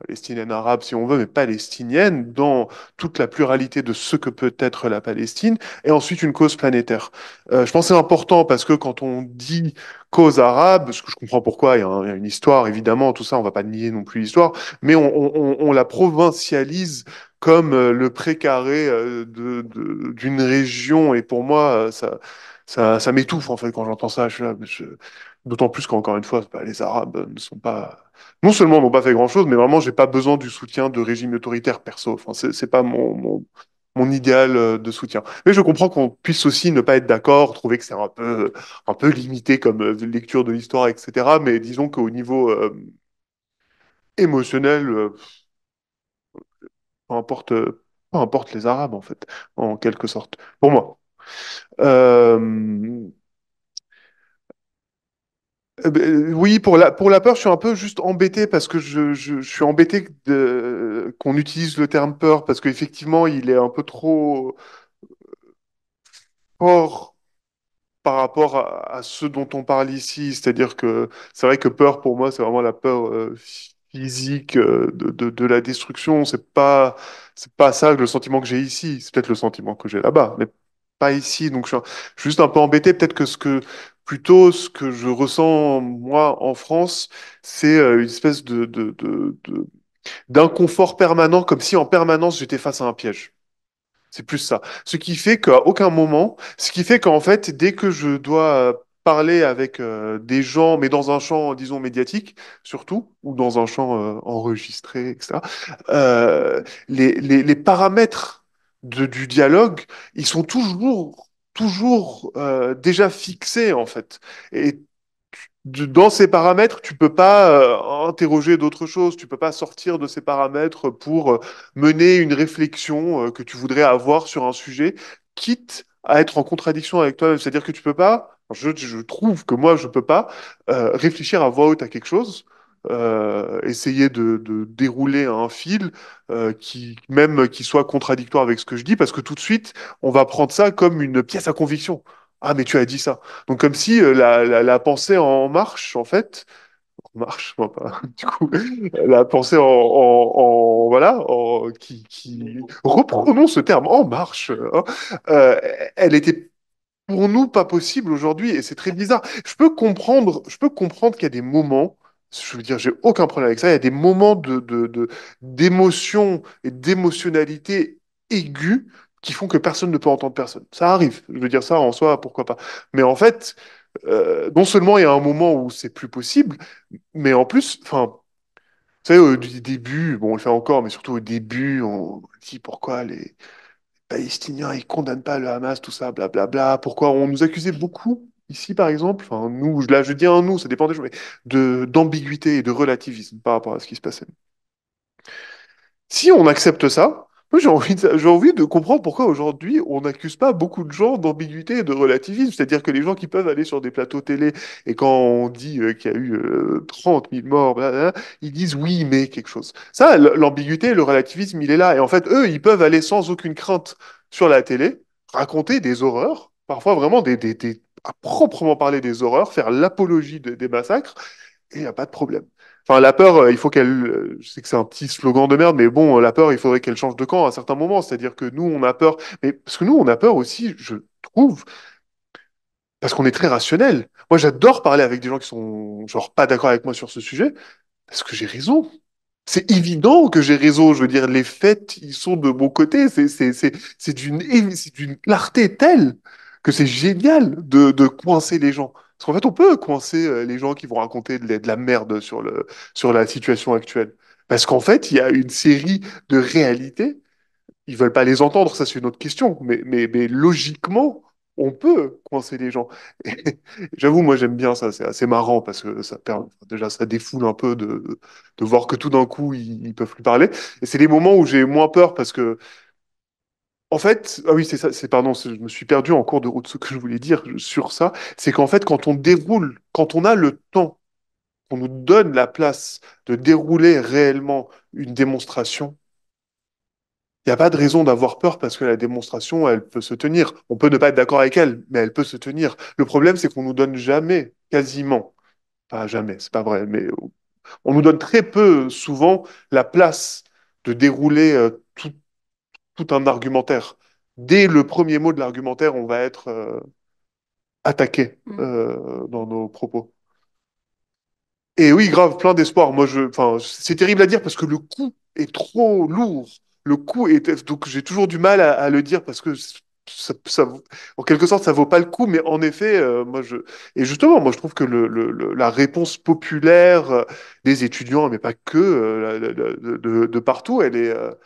palestinienne arabe si on veut, mais palestinienne, dans toute la pluralité de ce que peut être la Palestine, et ensuite une cause planétaire. Je pense que c'est important parce que quand on dit cause arabe, parce que je comprends pourquoi, il y a une histoire, évidemment, tout ça, on va pas nier non plus l'histoire, mais on la provincialise comme le précaré d'une région, et pour moi, ça m'étouffe en fait quand j'entends ça. D'autant plus qu'encore une fois, les Arabes ne sont pas non seulement n'ont pas fait grand-chose, mais vraiment, j'ai pas besoin du soutien de régimes autoritaires perso. Enfin, c'est pas mon idéal de soutien. Mais je comprends qu'on puisse aussi ne pas être d'accord, trouver que c'est un peu limité comme lecture de l'histoire, etc. Mais disons qu'au niveau émotionnel, peu importe, peu importe les Arabes, en fait, en quelque sorte, pour moi. Euh, oui, pour la peur, je suis un peu juste embêté parce que je suis embêté qu'on utilise le terme peur parce qu'effectivement, il est un peu trop fort par rapport à ce dont on parle ici. C'est-à-dire que c'est vrai que peur, pour moi, c'est vraiment la peur physique de la destruction. C'est pas ça le sentiment que j'ai ici. C'est peut-être le sentiment que j'ai là-bas, mais pas ici. Donc je suis juste un peu embêté. Peut-être que plutôt ce que je ressens, moi, en France, c'est une espèce d'inconfort permanent, comme si en permanence j'étais face à un piège. C'est plus ça. Ce qui fait qu'à aucun moment, ce qui fait qu'en fait, dès que je dois parler avec des gens, mais dans un champ, disons, médiatique, surtout, ou dans un champ enregistré, etc., les paramètres du dialogue, ils sont toujours déjà fixés, en fait. Et dans ces paramètres, tu peux pas interroger d'autres choses, tu peux pas sortir de ces paramètres pour mener une réflexion que tu voudrais avoir sur un sujet, quitte à être en contradiction avec toi-même. C'est-à-dire que tu peux pas, je trouve que moi je peux pas réfléchir à voix haute à quelque chose. Essayer de dérouler un fil même qui soit contradictoire avec ce que je dis, parce que tout de suite, on va prendre ça comme une pièce à conviction. Ah, mais tu as dit ça. Donc comme si la pensée en marche, en fait, en marche, non pas, du coup, la pensée voilà, reprenons ce terme, en marche, hein, euh, elle était pour nous pas possible aujourd'hui et c'est très bizarre. Je peux comprendre qu'il y a des moments, je veux dire, j'ai aucun problème avec ça, il y a des moments d'émotion et d'émotionnalité aiguë qui font que personne ne peut entendre personne. Ça arrive, je veux dire ça en soi, pourquoi pas. Mais en fait, non seulement il y a un moment où c'est plus possible, mais en plus, enfin, vous savez, au début, bon, on le fait encore, mais surtout au début, on dit pourquoi les Palestiniens, ils condamnent pas le Hamas, tout ça, blablabla. Pourquoi on nous accusait beaucoup, ici par exemple, enfin nous, là je dis un nous, ça dépend des gens, mais d'ambiguïté et de relativisme par rapport à ce qui se passait. Si on accepte ça, moi j'ai envie de comprendre pourquoi aujourd'hui on n'accuse pas beaucoup de gens d'ambiguïté et de relativisme. C'est-à-dire que les gens qui peuvent aller sur des plateaux télé et quand on dit qu'il y a eu 30 000 morts, blablabla, ils disent oui, mais quelque chose. Ça, l'ambiguïté et le relativisme, il est là. Et en fait, eux, ils peuvent aller sans aucune crainte sur la télé, raconter des horreurs, parfois vraiment à proprement parler des horreurs, faire l'apologie des massacres, et il n'y a pas de problème. Enfin, la peur, il faut qu'elle. Je sais que c'est un petit slogan de merde, mais bon, la peur, il faudrait qu'elle change de camp à un certain moment. C'est-à-dire que nous, on a peur. Mais parce que nous, on a peur aussi, je trouve, Parce qu'on est très rationnel. Moi, j'adore parler avec des gens qui sont genre pas d'accord avec moi sur ce sujet, parce que j'ai raison. C'est évident que j'ai raison. Je veux dire, les faits, ils sont de mon côté. C'est d'une clarté telle que c'est génial de coincer les gens. Parce qu'en fait, on peut coincer les gens qui vont raconter de la merde sur la situation actuelle. Parce qu'en fait, il y a une série de réalités. Ils veulent pas les entendre, ça c'est une autre question. Mais logiquement, on peut coincer les gens. Et j'avoue, moi j'aime bien ça, c'est assez marrant parce que ça permet, déjà ça défoule un peu de voir que tout d'un coup ils peuvent plus parler. Et c'est les moments où j'ai moins peur parce que, en fait, ah oui, c'est ça, pardon, je me suis perdu en cours de route. Ce que je voulais dire sur ça, c'est qu'en fait, quand on déroule, quand on a le temps, qu'on nous donne la place de dérouler réellement une démonstration, il n'y a pas de raison d'avoir peur parce que la démonstration, elle peut se tenir. On peut ne pas être d'accord avec elle, mais elle peut se tenir. Le problème, c'est qu'on nous donne jamais, quasiment, pas jamais, c'est pas vrai, mais on nous donne très peu, souvent, la place de dérouler tout un argumentaire. Dès le premier mot de l'argumentaire, on va être attaqué Mm. dans nos propos. Et oui, grave, plein d'espoir. Enfin, c'est terrible à dire parce que le coup est trop lourd. Le coup est, donc j'ai toujours du mal à le dire parce que en quelque sorte, ça vaut pas le coup. Mais en effet, et justement, moi, je trouve que la réponse populaire des étudiants, mais pas que, de partout, elle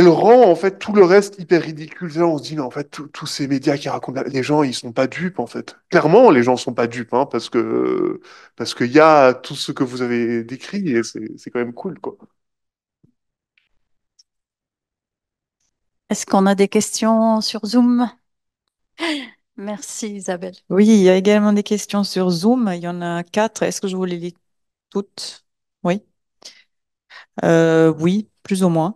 rend en fait tout le reste hyper ridicule. Là, on se dit, mais en fait, tous ces médias qui racontent, les gens, ils sont pas dupes, en fait. Clairement, les gens sont pas dupes, hein, parce qu'il y a tout ce que vous avez décrit et c'est quand même cool, quoi. Est-ce qu'on a des questions sur Zoom? Merci Isabelle. Oui, il y a également des questions sur Zoom. Il y en a quatre. Est-ce que je vous les lis toutes? Oui. Oui, plus ou moins.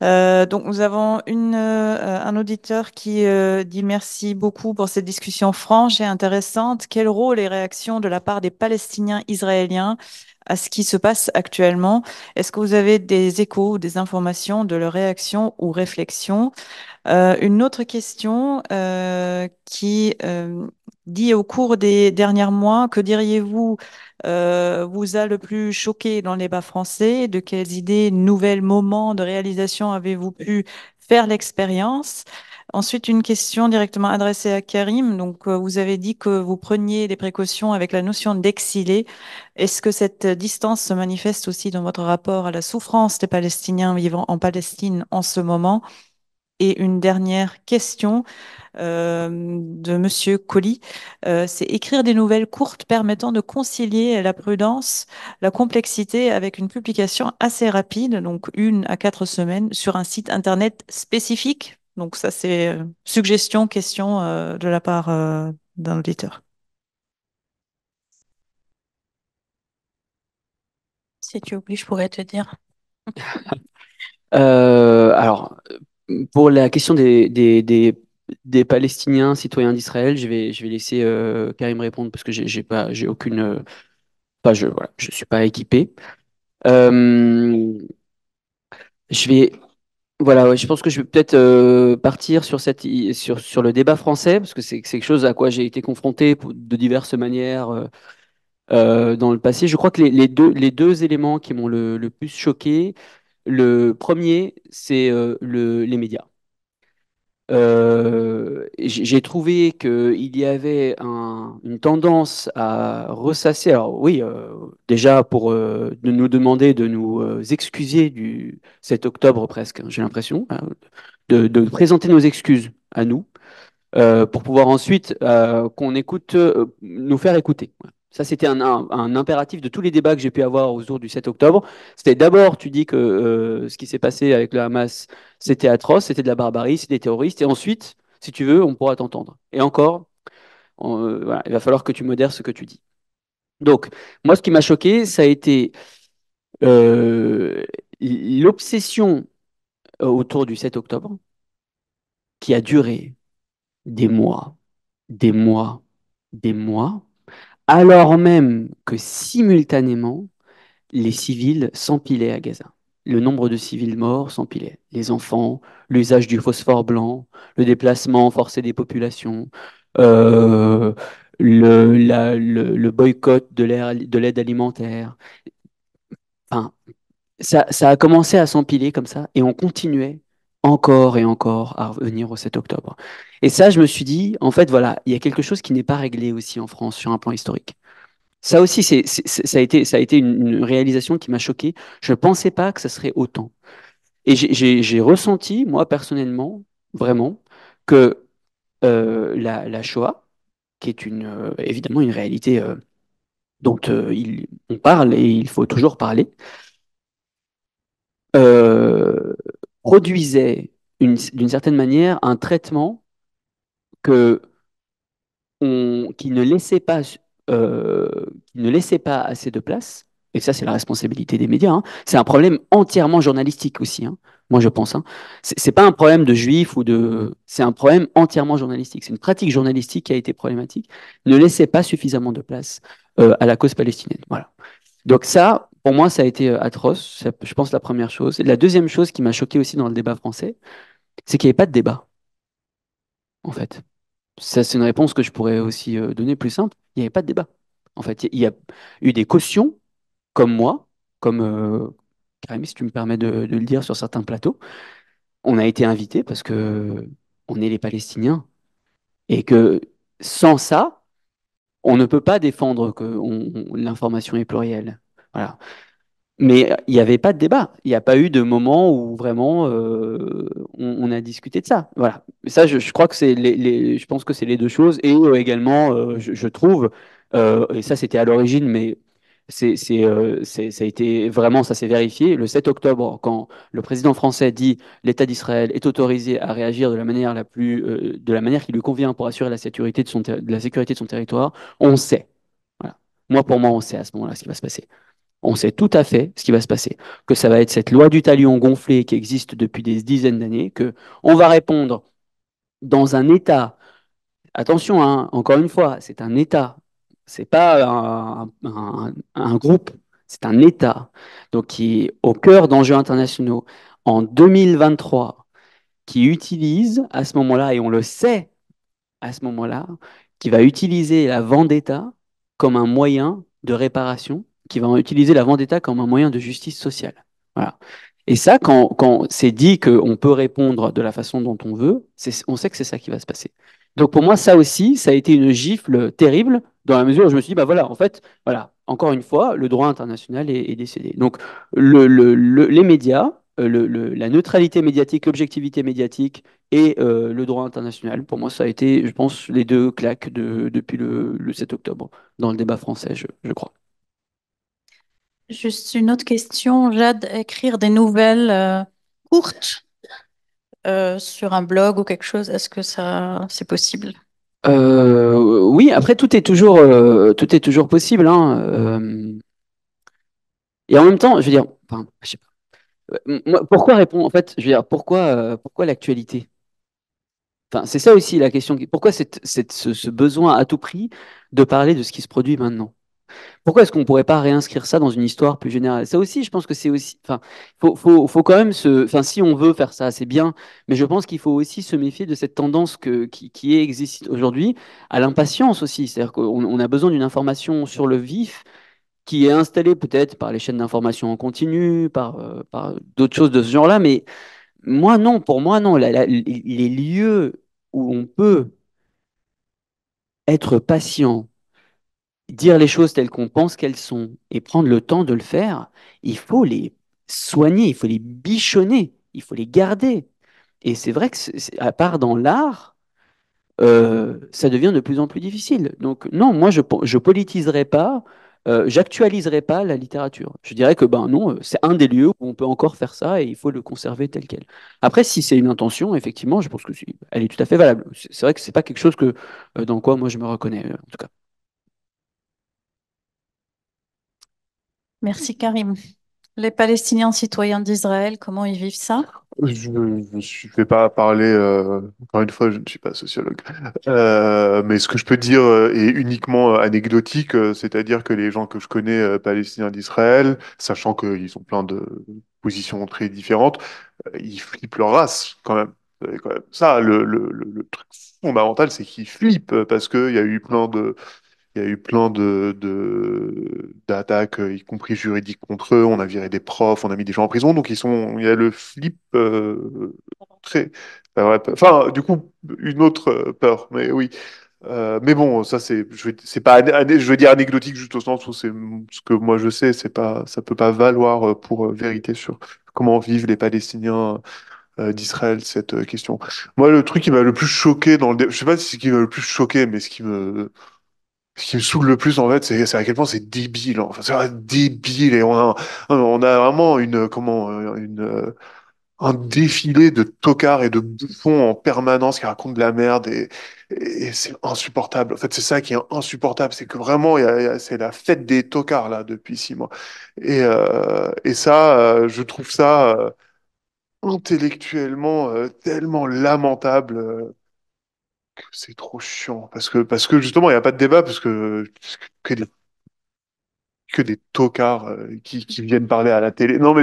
Donc, nous avons un auditeur qui dit merci beaucoup pour cette discussion franche et intéressante. Quel rôle et réaction de la part des Palestiniens israéliens à ce qui se passe actuellement? Est-ce que vous avez des échos ou des informations de leurs réactions ou réflexions? Une autre question qui dit au cours des derniers mois, que diriez-vous vous a le plus choqué dans les débats français? De quelles idées, nouvelles moments de réalisation avez-vous pu faire l'expérience? Ensuite, une question directement adressée à Karim. Donc, vous avez dit que vous preniez des précautions avec la notion d'exilé. Est-ce que cette distance se manifeste aussi dans votre rapport à la souffrance des Palestiniens vivant en Palestine en ce moment? Et une dernière question de Monsieur Colli, c'est écrire des nouvelles courtes permettant de concilier la prudence, la complexité avec une publication assez rapide, donc 1 à 4 semaines, sur un site internet spécifique. Donc ça, c'est suggestion, question de la part d'un auditeur. Si tu oublies, je pourrais te dire. Alors, pour la question des Palestiniens citoyens d'Israël, je vais laisser Karim répondre parce que j'ai aucune, enfin, voilà, je suis pas équipé. Euh, je vais, voilà, ouais, je pense que je vais peut-être partir sur sur le débat français parce que c'est quelque chose à quoi j'ai été confronté de diverses manières dans le passé. Je crois que les deux éléments qui m'ont le plus choqué, le premier, c'est les médias. J'ai trouvé qu'il y avait une tendance à ressasser. Alors oui, déjà pour de nous demander de nous excuser du 7 octobre presque, hein, j'ai l'impression, hein, de présenter nos excuses à nous pour pouvoir ensuite qu'on écoute, nous faire écouter. Voilà. Ça, c'était un impératif de tous les débats que j'ai pu avoir autour du 7 octobre. C'était d'abord, tu dis que ce qui s'est passé avec le Hamas, c'était atroce, c'était de la barbarie, c'était des terroristes. Et ensuite, si tu veux, on pourra t'entendre. Et encore, voilà, il va falloir que tu modères ce que tu dis. Donc, moi, ce qui m'a choqué, ça a été euh, l'obsession autour du 7 octobre, qui a duré des mois, des mois, des mois, alors même que simultanément, les civils s'empilaient à Gaza. Le nombre de civils morts s'empilait. Les enfants, l'usage du phosphore blanc, le déplacement forcé des populations, euh, le boycott de l'aide alimentaire. Enfin, ça a commencé à s'empiler comme ça et on continuait encore et encore à revenir au 7 octobre. Et ça, je me suis dit, en fait, voilà, il y a quelque chose qui n'est pas réglé aussi en France sur un plan historique. Ça aussi, ça a été une réalisation qui m'a choqué. Je ne pensais pas que ça serait autant. Et j'ai ressenti, moi, personnellement, vraiment, que la Shoah, qui est évidemment une réalité dont on parle et il faut toujours parler, euh, produisait d'une certaine manière un traitement que qui ne laissait pas, euh, qui ne laissait pas assez de place. Et ça, c'est la responsabilité des médias, hein. C'est un problème entièrement journalistique aussi, hein, moi je pense, hein. C'est pas un problème de juifs ou de, c'est un problème entièrement journalistique. C'est une pratique journalistique qui a été problématique. Ne laissait pas suffisamment de place à la cause palestinienne. Voilà. Donc ça, pour moi, ça a été atroce. Je pense la première chose. Et la deuxième chose qui m'a choqué aussi dans le débat français, c'est qu'il n'y avait pas de débat, en fait. Ça, c'est une réponse que je pourrais aussi donner plus simple. Il n'y avait pas de débat. En fait, il y a eu des cautions, comme moi, comme Karim, si tu me permets de le dire sur certains plateaux. On a été invités parce que on est les Palestiniens et que sans ça, on ne peut pas défendre que l'information est plurielle. Voilà. Mais il n'y avait pas de débat. Il n'y a pas eu de moment où vraiment on a discuté de ça. Voilà. Ça, je crois que je pense que c'est les deux choses. Et également, je trouve, et ça c'était à l'origine, mais ça a été vraiment, ça s'est vérifié. Le 7 octobre, quand le président français dit l'État d'Israël est autorisé à réagir de la manière de la manière qui lui convient pour assurer la sécurité de la sécurité de son territoire, on sait. Voilà. Moi, pour moi, on sait à ce moment-là ce qui va se passer. On sait tout à fait ce qui va se passer, que ça va être cette loi du talion gonflée qui existe depuis des dizaines d'années, que on va répondre dans un État. Attention, hein, encore une fois, c'est un État, c'est pas un groupe, c'est un État, donc qui est au cœur d'enjeux internationaux en 2023, qui utilise à ce moment-là, et on le sait à ce moment-là, qui va utiliser la vendetta comme un moyen de réparation, qui va utiliser la vendetta comme un moyen de justice sociale. Voilà. Et ça, quand c'est dit qu'on peut répondre de la façon dont on veut, on sait que c'est ça qui va se passer. Donc pour moi, ça aussi, ça a été une gifle terrible, dans la mesure où je me suis dit, bah voilà, en fait, voilà, encore une fois, le droit international est décédé. Donc les médias, la neutralité médiatique, l'objectivité médiatique, et le droit international, pour moi, ça a été, je pense, les deux claques depuis le 7 octobre dans le débat français, je crois. Juste une autre question, Jade, écrire des nouvelles courtes sur un blog ou quelque chose, est-ce que ça c'est possible? Oui, après, tout est toujours possible, hein. Et en même temps, je veux dire, enfin, je sais pas. Moi, pourquoi répondre, en fait, je veux dire, pourquoi l'actualité? Enfin, c'est ça aussi la question. Pourquoi ce besoin à tout prix de parler de ce qui se produit maintenant? Pourquoi est-ce qu'on ne pourrait pas réinscrire ça dans une histoire plus générale? Ça aussi, je pense que c'est aussi. Enfin, faut quand même se. Enfin, si on veut faire ça, c'est bien. Mais je pense qu'il faut aussi se méfier de cette tendance qui existe aujourd'hui à l'impatience aussi. C'est-à-dire qu'on a besoin d'une information sur le vif qui est installée peut-être par les chaînes d'information en continu, par d'autres choses de ce genre-là. Mais moi, non. Pour moi, non. Les lieux où on peut être patient, dire les choses telles qu'on pense qu'elles sont et prendre le temps de le faire, il faut les soigner, il faut les bichonner, il faut les garder. Et c'est vrai que, à part dans l'art, ça devient de plus en plus difficile. Donc non, moi je politiserai pas, j'actualiserai pas la littérature. Je dirais que ben non, c'est un des lieux où on peut encore faire ça et il faut le conserver tel quel. Après, si c'est une intention, effectivement, je pense que elle est tout à fait valable. C'est vrai que c'est pas quelque chose dans quoi moi je me reconnais en tout cas. Merci Karim. Les Palestiniens citoyens d'Israël, comment ils vivent ça? Je ne vais pas parler, encore une fois, je ne suis pas sociologue. Mais ce que je peux dire est uniquement anecdotique, c'est-à-dire que les gens que je connais, palestiniens d'Israël, sachant qu'ils ont plein de positions très différentes, ils flippent leur race quand même. Quand même. Ça, le truc fondamental, c'est qu'ils flippent parce qu'il y a eu plein de, il y a eu plein d'attaques, y compris juridiques contre eux. On a viré des profs, on a mis des gens en prison, donc il y a le flip très, enfin, du coup, une autre peur, mais oui. Mais bon, ça c'est pas, je veux dire anecdotique juste au sens où c'est ce que moi je sais, c'est pas, ça peut pas valoir pour vérité sur comment vivent les Palestiniens d'Israël cette question. Moi, le truc qui m'a le plus choqué je sais pas si c'est ce qui m'a le plus choqué, mais ce qui me saoule le plus, en fait, c'est à quel point c'est débile. Enfin, c'est vraiment débile et on a vraiment un défilé de tocards et de bouffons en permanence qui racontent de la merde et c'est insupportable. En fait, c'est ça qui est insupportable, c'est que vraiment, c'est la fête des tocards là depuis 6 mois. Et ça, je trouve ça intellectuellement tellement lamentable. C'est trop chiant parce que justement il n'y a pas de débat parce que des, que des tocards qui viennent parler à la télé. Non mais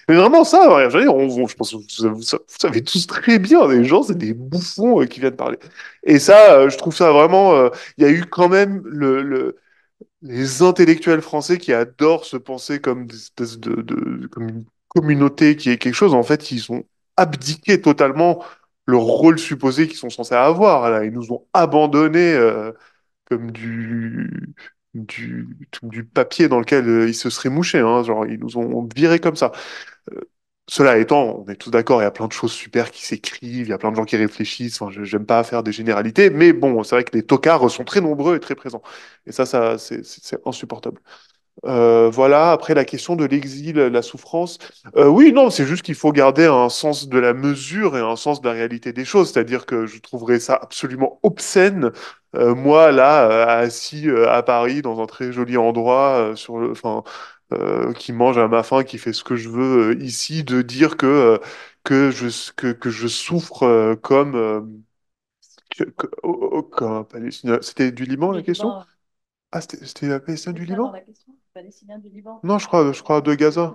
vraiment ça, ouais, je veux dire, je pense que vous savez tous très bien, les gens c'est des bouffons qui viennent parler. Et ça, je trouve ça vraiment. Il y a eu quand même les intellectuels français qui adorent se penser comme des espèces comme une communauté qui est quelque chose. En fait, ils ont abdiqué totalement le rôle supposé qu'ils sont censés avoir. Là, ils nous ont abandonnés comme du papier dans lequel ils se seraient mouchés. Hein. Genre, ils nous ont virés comme ça. Euh, Cela étant, on est tous d'accord, il y a plein de choses super qui s'écrivent, il y a plein de gens qui réfléchissent. Enfin, j'aime pas faire des généralités, mais bon, c'est vrai que les tocards sont très nombreux et très présents. Et ça, c'est insupportable. Voilà, après la question de l'exil, la souffrance. Oui, non, c'est juste qu'il faut garder un sens de la mesure et un sens de la réalité des choses. C'est-à-dire que je trouverais ça absolument obscène, moi, là, assis à Paris, dans un très joli endroit, enfin, qui mange à ma faim, qui fait ce que je veux ici, de dire que je souffre comme, comme un Palestinien. C'était du Liban, la question? Ah, c'était la Palestine du Liban? Non, je crois de Gaza.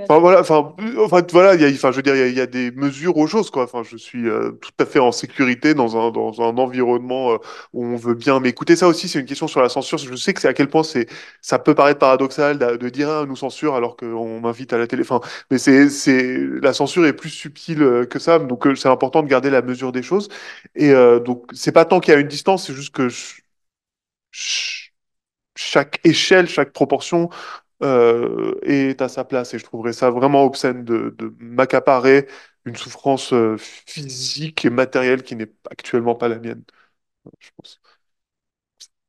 Enfin voilà, voilà, enfin je veux dire, il y a des mesures aux choses quoi. Enfin, je suis tout à fait en sécurité dans un environnement où on veut bien m'écouter. Ça aussi, c'est une question sur la censure. Je sais que c'est à quel point ça peut paraître paradoxal de dire ah, on nous censure alors qu'on m'invite à la télé. Enfin, mais la censure est plus subtile que ça. Donc c'est important de garder la mesure des choses. Et donc c'est pas tant qu'il y a une distance, c'est juste que ch- chaque échelle, chaque proportion est à sa place. Et je trouverais ça vraiment obscène de m'accaparer une souffrance physique et matérielle qui n'est actuellement pas la mienne, je pense.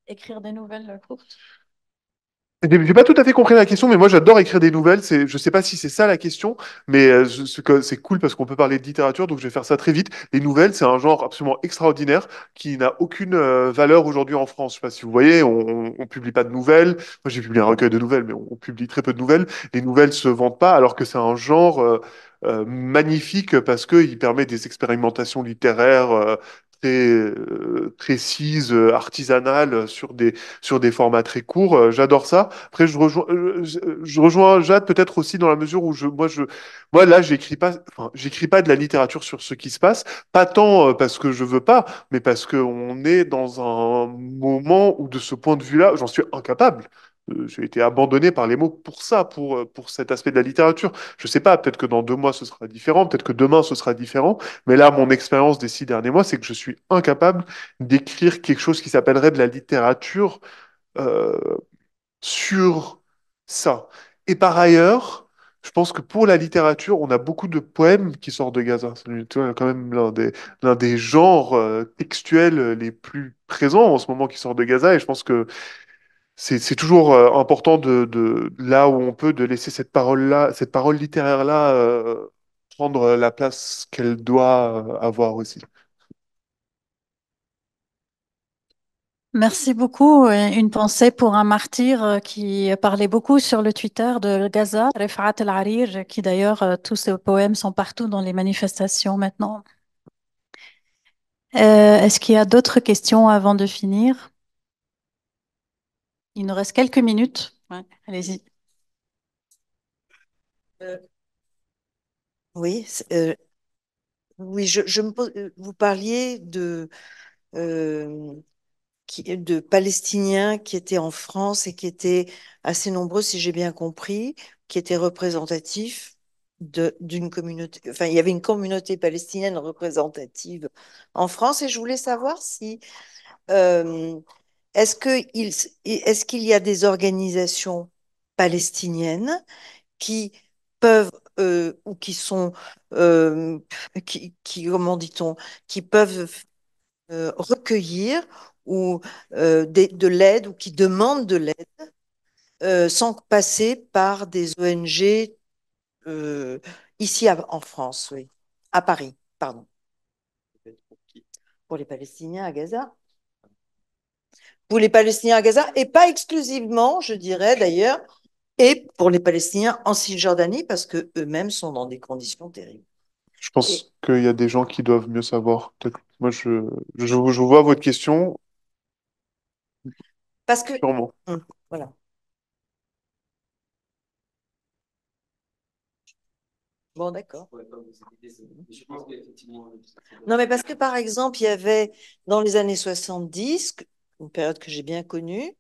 Écrire des nouvelles courtes. J'ai pas tout à fait compris la question, mais moi j'adore écrire des nouvelles. Je sais pas si c'est ça la question, mais c'est cool parce qu'on peut parler de littérature, donc je vais faire ça très vite. Les nouvelles, c'est un genre absolument extraordinaire qui n'a aucune valeur aujourd'hui en France. Je sais pas si vous voyez, on publie pas de nouvelles. Moi j'ai publié un recueil de nouvelles, mais on publie très peu de nouvelles. Les nouvelles se vendent pas, alors que c'est un genre magnifique parce qu'il permet des expérimentations littéraires très précises, artisanales sur des formats très courts. J'adore ça. Après, je rejoins Jade peut-être aussi dans la mesure où moi là, j'écris pas de la littérature sur ce qui se passe, pas tant parce que je veux pas, mais parce qu'on est dans un moment où, de ce point de vue-là, j'en suis incapable. J'ai été abandonné par les mots pour ça, pour cet aspect de la littérature. Je sais pas, peut-être que dans 2 mois ce sera différent, peut-être que demain ce sera différent, mais là, mon expérience des 6 derniers mois, c'est que je suis incapable d'écrire quelque chose qui s'appellerait de la littérature euh, sur ça. Et par ailleurs, je pense que pour la littérature, on a beaucoup de poèmes qui sortent de Gaza. C'est tu vois, quand même l'un des genres textuels les plus présents en ce moment qui sort de Gaza. Et je pense que c'est toujours important là où on peut, de laisser cette parole-là, cette parole littéraire-là, prendre la place qu'elle doit avoir aussi. Merci beaucoup. Une pensée pour un martyr qui parlait beaucoup sur le Twitter de Gaza, Rifat El-Harir, qui d'ailleurs, tous ses poèmes sont partout dans les manifestations maintenant. Est-ce qu'il y a d'autres questions avant de finir? Il nous reste quelques minutes. Ouais, allez-y. Euh, oui, Oui, vous parliez euh, de Palestiniens qui étaient en France et qui étaient assez nombreux, si j'ai bien compris, qui étaient représentatifs d'une communauté. Enfin, il y avait une communauté palestinienne représentative en France et je voulais savoir si euh, est-ce qu'il y a des organisations palestiniennes qui peuvent ou qui sont comment dit-on, qui peuvent recueillir ou de l'aide ou qui demandent de l'aide sans passer par des ONG ici en France, oui, à Paris, pardon, pour les Palestiniens à Gaza. Pour les Palestiniens à Gaza, et pas exclusivement, je dirais d'ailleurs, et pour les Palestiniens en Cisjordanie, parce que eux-mêmes sont dans des conditions terribles. Je Et pense qu'il y a des gens qui doivent mieux savoir. Peut-être. Moi, je vois votre question, parce que, sûrement. voilà. Bon, d'accord. Non, mais parce que par exemple, il y avait dans les années 70, une période que j'ai bien connue,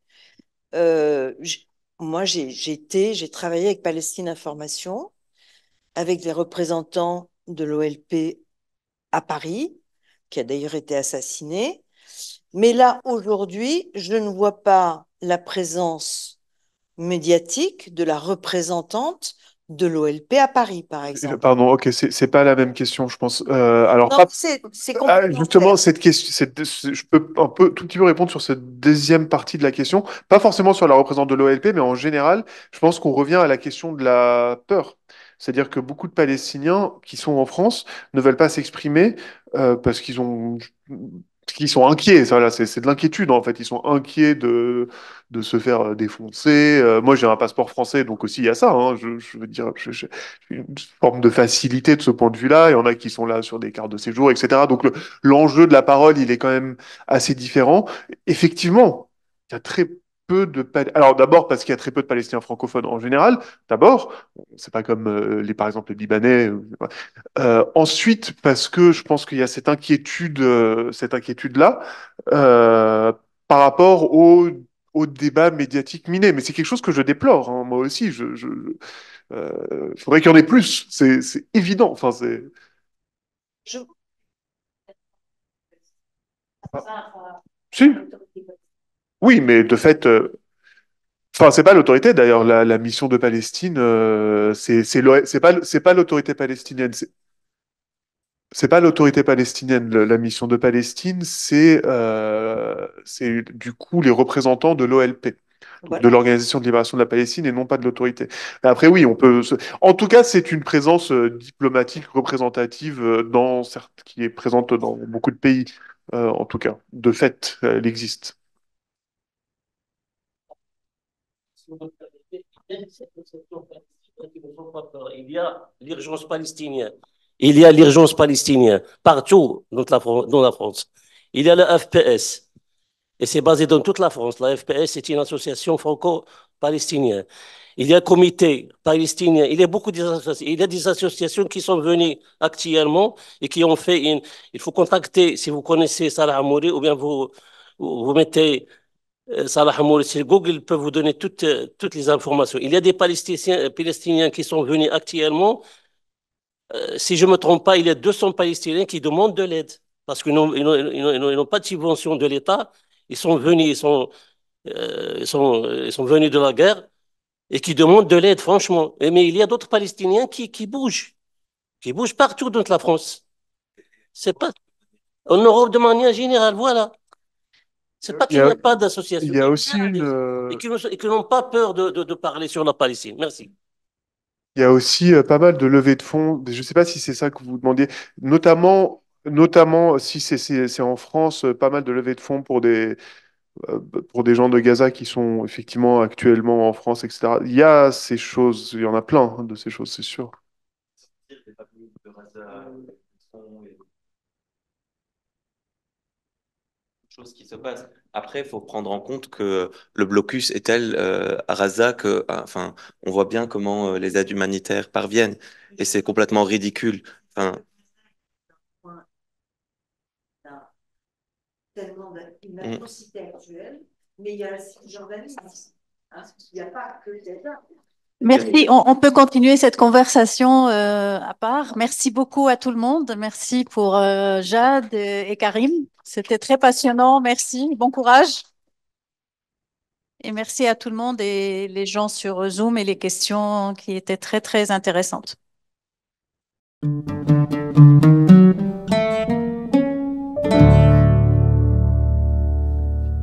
moi j'ai travaillé avec Palestine Information, avec des représentants de l'OLP à Paris, qui a d'ailleurs été assassiné. Mais là, aujourd'hui, je ne vois pas la présence médiatique de la représentante de l'OLP à Paris, par exemple. Pardon, ok, c'est pas la même question, je pense. Alors, Non, pas c'est complémentaire. justement, cette question, je peux un peu, tout petit peu répondre sur cette deuxième partie de la question. Pas forcément sur la représentante de l'OLP, mais en général, je pense qu'on revient à la question de la peur. C'est-à-dire que beaucoup de Palestiniens qui sont en France ne veulent pas s'exprimer parce qu'ils sont inquiets. Voilà, c'est de l'inquiétude en fait. Ils sont inquiets de se faire défoncer. Moi, j'ai un passeport français, donc aussi il y a ça, hein. Je veux dire, j'ai une forme de facilité de ce point de vue-là. Il y en a qui sont là sur des cartes de séjour, etc. Donc l'enjeu de la parole, il est quand même assez différent. Effectivement, il y a très peu de Alors d'abord parce qu'il y a très peu de Palestiniens francophones en général. D'abord, c'est pas comme par exemple les Libanais. Ensuite, parce que je pense qu'il y a cette inquiétude-là euh, par rapport au débat médiatique miné. Mais c'est quelque chose que je déplore, hein, moi aussi. Faudrait qu'il y en ait plus. C'est évident. Enfin, c'est. Je- Si. Oui, mais de fait, enfin, c'est pas l'autorité d'ailleurs. La mission de Palestine, c'est pas l'autorité palestinienne. C'est pas l'autorité palestinienne. La mission de Palestine, c'est du coup les représentants de l'OLP, donc de Voilà. l'Organisation de libération de la Palestine, et non pas de l'autorité. Mais après, oui, on peut. En tout cas, c'est une présence diplomatique représentative qui est présente dans beaucoup de pays. En tout cas, de fait, elle existe. Il y a l'urgence palestinienne. Il y a l'urgence palestinienne partout dans la France. Il y a le FPS. Et c'est basé dans toute la France. La FPS est une association franco-palestinienne. Il y a un comité palestinien. Il y a des associations qui sont venues actuellement et qui ont fait une. Il faut contacter, si vous connaissez Salah Hamouri, ou bien vous mettez Salah Hamouri sur Google, il peut vous donner toutes les informations. Il y a des Palestiniens qui sont venus actuellement. Si je ne me trompe pas, il y a 200 Palestiniens qui demandent de l'aide parce qu'ils n'ont pas de subvention de l'État. Ils sont venus, ils sont venus de la guerre et qui demandent de l'aide, franchement. Mais il y a d'autres Palestiniens qui bougent partout dans la France. C'est pas en Europe de manière générale, voilà. C'est pas Il y qu'il n'y a, a pas il d'association. y a Il aussi y a une, et qui n'ont pas peur de parler sur la Palestine. Merci. il y a aussi pas mal de levées de fonds. Je ne sais pas si c'est ça que vous demandiez, notamment si c'est en France, pas mal de levées de fonds pour des gens de Gaza qui sont effectivement actuellement en France, etc. Il y a ces choses, il y en a plein hein, de ces choses, c'est sûr. Chose qui se passe. Après, il faut prendre en compte que le blocus est tel à Gaza que, enfin, on voit bien comment les aides humanitaires parviennent et c'est complètement ridicule. Enfin, tellement une atrocité actuelle, mais il y a la Cisjordanie. Hein, il n'y a pas que Gaza. Merci. On peut continuer cette conversation à part. Merci beaucoup à tout le monde. Merci pour Jade et Karim. C'était très passionnant. Merci. Bon courage. Et merci à tout le monde et les gens sur Zoom et les questions qui étaient très, très intéressantes.